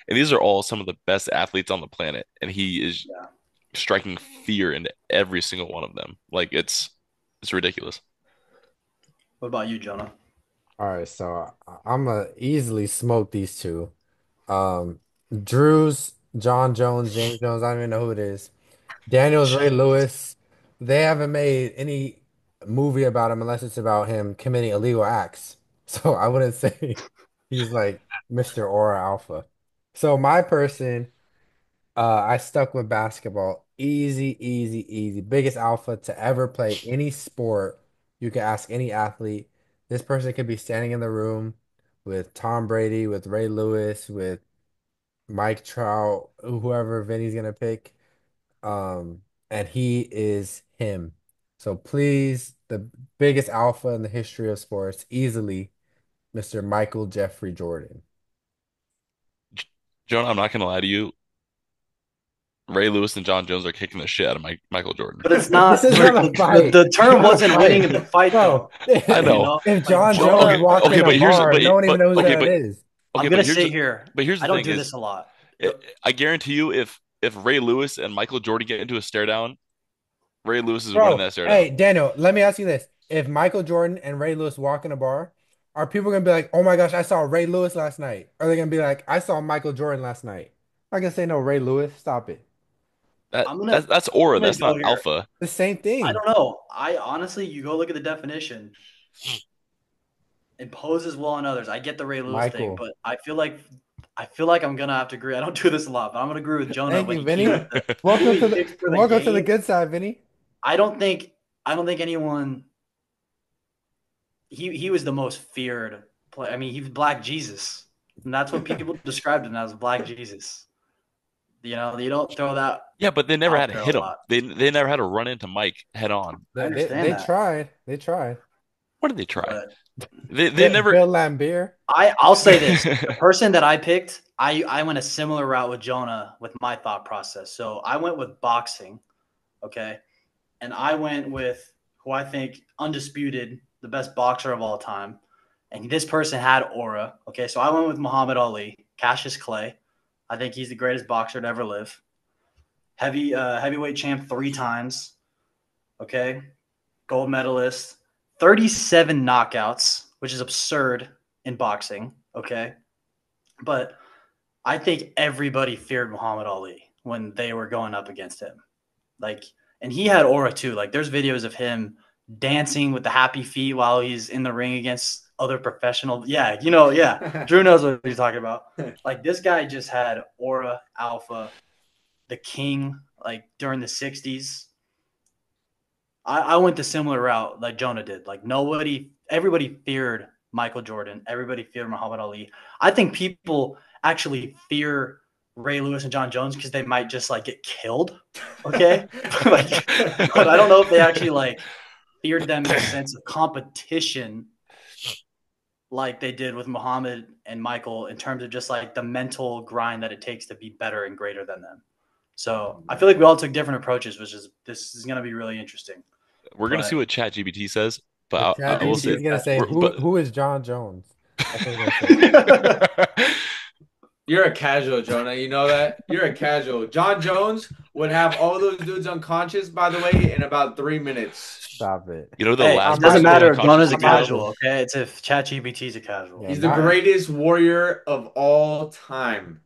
And these are all some of the best athletes on the planet, and he is Yeah. striking fear into every single one of them. Like it's ridiculous. What about you, Jonah? All right, so I'm gonna easily smoke these two. Um, Drew's John Jones, James Jones. I don't even know who it is. Daniel's Ray Lewis. They haven't made any movie about him unless it's about him committing illegal acts. So I wouldn't say he's like Mr. Aura Alpha. So my person, I stuck with basketball. Easy, easy, easy. Biggest alpha to ever play any sport. You can ask any athlete. This person could be standing in the room with Tom Brady, with Ray Lewis, with Mike Trout, whoever Vinny's gonna pick. And he is him. So please, the biggest alpha in the history of sports, easily Mr. Michael Jeffrey Jordan. Jonah, I'm not gonna lie to you. Ray Lewis and John Jones are kicking the shit out of Michael Jordan. But it's not This is not a the, fight. the term Not a wasn't fight. winning the fight, Bro, though. I You know. know, if like John Jonah, Jones walked Okay, in but a bar, no one even knows who okay, that is. I'm okay, gonna but here's say the here, but here's the I don't thing do is this a lot. I guarantee you if Ray Lewis and Michael Jordan get into a stare down, Ray Lewis is winning Bro, that stare hey, down. Daniel, let me ask you this. If Michael Jordan and Ray Lewis walk in a bar, are people gonna be like, oh my gosh, I saw Ray Lewis last night? Or are they gonna be like, I saw Michael Jordan last night? I'm not gonna say no, Ray Lewis. Stop it. That's aura. I'm gonna That's go not here. alpha. The same I thing. don't know. I honestly, you go look at the definition. Imposes will on others. I get the Ray Lewis thing, Michael. but I feel like I'm gonna have to agree. I don't do this a lot, but I'm gonna agree with Jonah Thank when you, he came Vinny. with the Welcome who to he picks for the welcome to the game. good side, Vinny. I don't think anyone he was the most feared play. I mean, he was Black Jesus. And that's what people described him as, Black Jesus. You don't throw that Yeah, but they never out had to there a hit him. lot. They never had to run into Mike head on. I They they, understand they that, tried. They tried. What did they try? but They never. Bill Lambier. I'll say this: the person that I picked, I went a similar route with Jonah with my thought process. So I went with boxing, okay, and I went with who I think undisputed the best boxer of all time, and this person had aura. Okay, so I went with Muhammad Ali, Cassius Clay. I think he's the greatest boxer to ever live. Heavyweight champ 3 times. Okay, gold medalist, 37 knockouts, which is absurd in boxing. Okay, but I think everybody feared Muhammad Ali when they were going up against him. Like, and he had aura too. Like, there's videos of him dancing with the happy feet while he's in the ring against other professional. Yeah, yeah. Drew knows what he's talking about. Like, this guy just had aura, alpha. the king, like during the 60s. I went the similar route like Jonah did. Like everybody feared Michael Jordan. Everybody feared Muhammad Ali. I think people actually fear Ray Lewis and John Jones because they might just like get killed. Okay. But I don't know if they actually like feared them in the sense of competition like they did with Muhammad and Michael in terms of just like the mental grind that it takes to be better and greater than them. So I feel like we all took different approaches, this is going to be really interesting. We're gonna see what ChatGPT says, But but I will ChatGPT say, is gonna say but who is John Jones? That's what it's gonna say. You're a casual, Jonah. You know that? You're a casual. John Jones would have all those dudes unconscious, by the way, in about 3 minutes. Stop it. you know the Hey, last it doesn't person matter if unconscious Jonah's a to kill? casual, okay? It's if ChatGPT's a casual. Yeah. He's the greatest warrior of all time.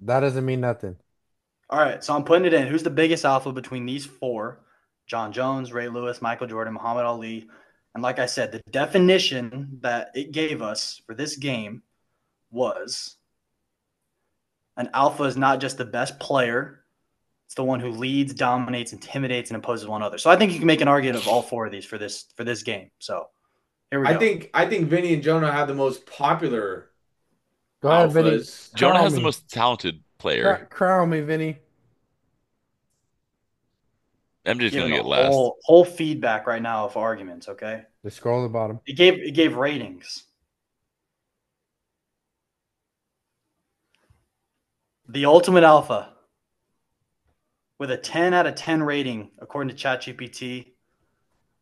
That doesn't mean nothing. All right, so I'm putting it in. Who's the biggest alpha between these four? John Jones, Ray Lewis, Michael Jordan, Muhammad Ali. And like I said, the definition that it gave us for this game was an alpha is not just the best player. It's the one who leads, dominates, intimidates, and imposes one other. So I think you can make an argument of all four of these for this game. So here we go. I think Vinny and Jonah have the most popular Go ahead, Vinny. alphas. Jonah Crown has the me. most talented player. Crown me, Vinny. MJ's gonna Giving get a last. whole feedback right now of arguments, okay? Just scroll to the bottom. It gave ratings. The ultimate alpha with a 10 out of 10 rating, according to ChatGPT,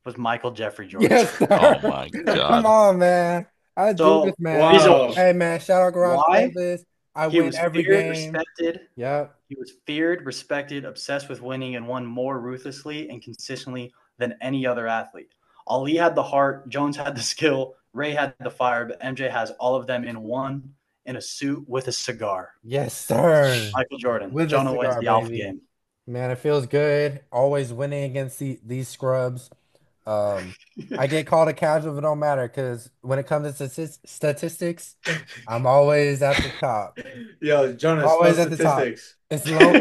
was Michael Jeffrey Jordan. Yes, sir. Oh my Come God. on, man. I So, do this, man. wow. Hey, man. Shout out Garage Why? Playlist. I He win was every feared, game. respected. Yep. He was feared, respected, obsessed with winning, and won more ruthlessly and consistently than any other athlete. Ali had the heart, Jones had the skill, Ray had the fire, but MJ has all of them in one in a suit with a cigar. Yes, sir. Michael Jordan. With a Jonah wins cigar, the alpha baby. game. Man, it feels good. Always winning against these scrubs. I get called a casual, but it don't matter because when it comes to statistics, I'm always at the top. Yo, Jonah, Always spell at the top. statistics. It's low.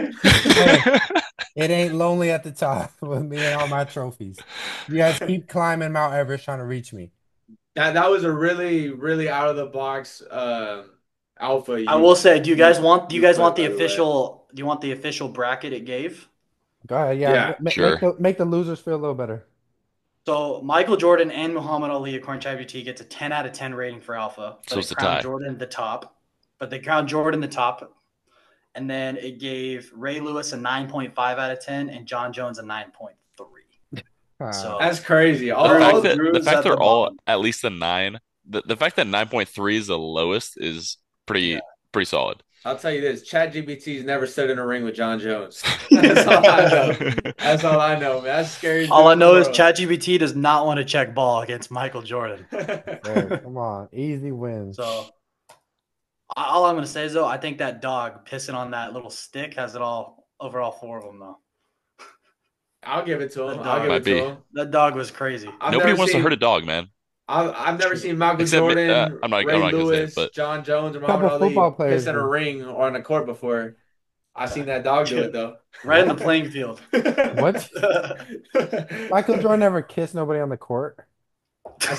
Hey, it ain't lonely at the top with me and all my trophies. You guys keep climbing Mount Everest trying to reach me. That was a really, really out of the box alpha. I will say, do you guys want you the put, by the way. official do you want the official bracket it gave? Go ahead, Yeah, sure. Make the losers feel a little better. So Michael Jordan and Muhammad Ali, according to ChatGPT, gets a 10 out of 10 rating for alpha. So But it's it a crowned tie. Jordan the top. But they crowned Jordan the top. And then it gave Ray Lewis a 9.5 out of 10 and John Jones a 9.3. So That's crazy. All, The The fact all fact that Drew's the fact at they're the all bottom. at least a 9, the fact that 9.3 is the lowest is pretty solid. I'll tell you this: ChatGPT's never stood in a ring with John Jones. That's all I know. That's all I know, man. That's scary. all I know is ChatGPT does not want to check ball against Michael Jordan. Hey, come on, easy wins. So all I'm going to say is, though, I think that dog pissing on that little stick has it all over all four of them, though. I'll give it to him. That I'll dog give might it to be. him. That dog was crazy. I've Nobody never wants to seen- hurt a dog, man. I've never seen Michael Except, Jordan, I'm not Ray gonna say it, Lewis, but- John Jones, or Couple Muhammad Ali football players piss in a do. ring or on a court before. I seen that dog do it though. Right in the playing field. What? Michael Jordan never kissed nobody on the court. I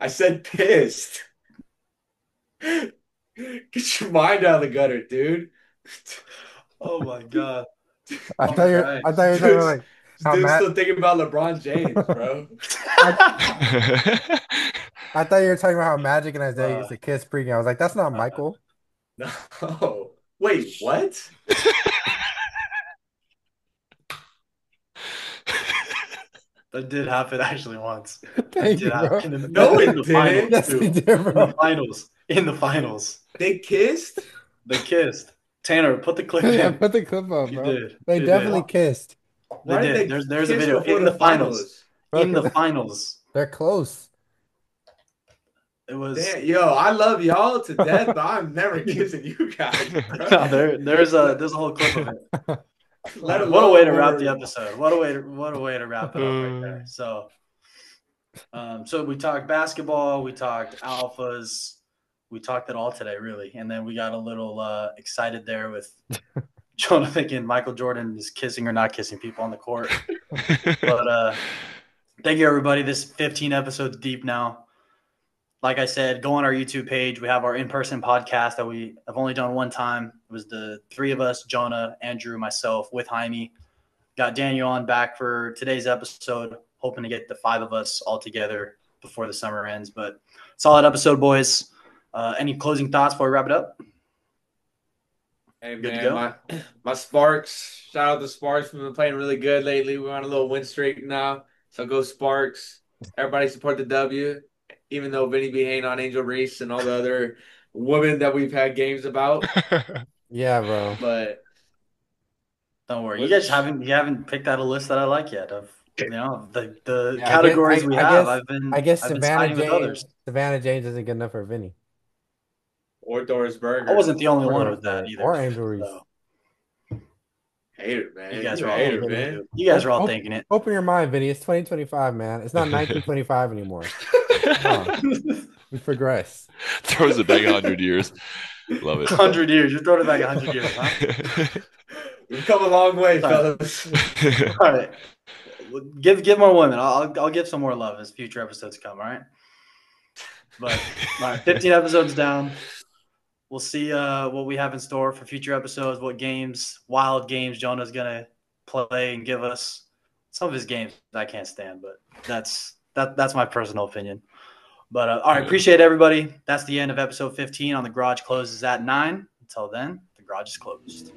said pissed. Get your mind out of the gutter, dude. Oh, my God. I thought you were talking like how Dude's Matt. still thinking about LeBron James, bro. I thought you were talking about how Magic and Isaiah used to kiss pregame. I was like, that's not Michael. No. Wait, what? That did happen actually once. Thank Did you, bro. happen in No, it the didn't. finals. Yes, too. he did, In the bro. finals. In the finals. They kissed? They kissed. Tanner, put the clip Yeah, in. put the clip up, You bro. did. They You definitely did. kissed. They Why did. they There's a kiss video before in the finals. Bro, In the 'cause finals. they're close. It was Damn, yo, I love y'all to death, but I'm never kissing you guys. bro. no, there's a whole clip of it. Let What a way to alone wrap over- the episode. What a way to wrap it up right there. So we talked basketball, we talked alphas, we talked it all today, really. And then we got a little excited there with Jonah thinking Michael Jordan is kissing or not kissing people on the court. But thank you, everybody. This is 15 episodes deep now. Like I said, go on our YouTube page. We have our in-person podcast that we have only done one time. It was the three of us, Jonah, Andrew, myself, with Jaime. Got Daniel on back for today's episode, hoping to get the five of us all together before the summer ends. But solid episode, boys. Any closing thoughts before we wrap it up? Hey Good to man, go? my Sparks. Shout out to Sparks. We've been playing really good lately. We're on a little win streak now. So go Sparks. Everybody support the W. Even though Vinny be hating on Angel Reese and all the other women that we've had games about. Yeah, bro. But Don't worry. You guys haven't picked out a list that I like yet of the Yeah, categories we have. I guess I've been Savannah siding with others. James isn't good enough for Vinny. or Doris Berger. I wasn't the only Or one Doris with that Burke. either. Or Angel Reese. So, Hater, man. you guys You are all hater, thinking man. it. You guys are all Open- thinking it. Open your mind, Vinny. It's 2025, man. It's not 1925 anymore. We've progressed. Throws it back 100 years. Love it. 100 years. You're throwing it back 100 years, huh? We've come a long way, Sorry. fellas. All right. Give more women. I'll give some more love as future episodes come, all right? But all right, 15 episodes down. We'll see what we have in store for future episodes, what games, wild games Jonah's gonna play and give us. Some of his games I can't stand, but that's my personal opinion. But all right, appreciate everybody. That's the end of episode 15 on The Garage Closes at 9. Until then, The Garage is closed.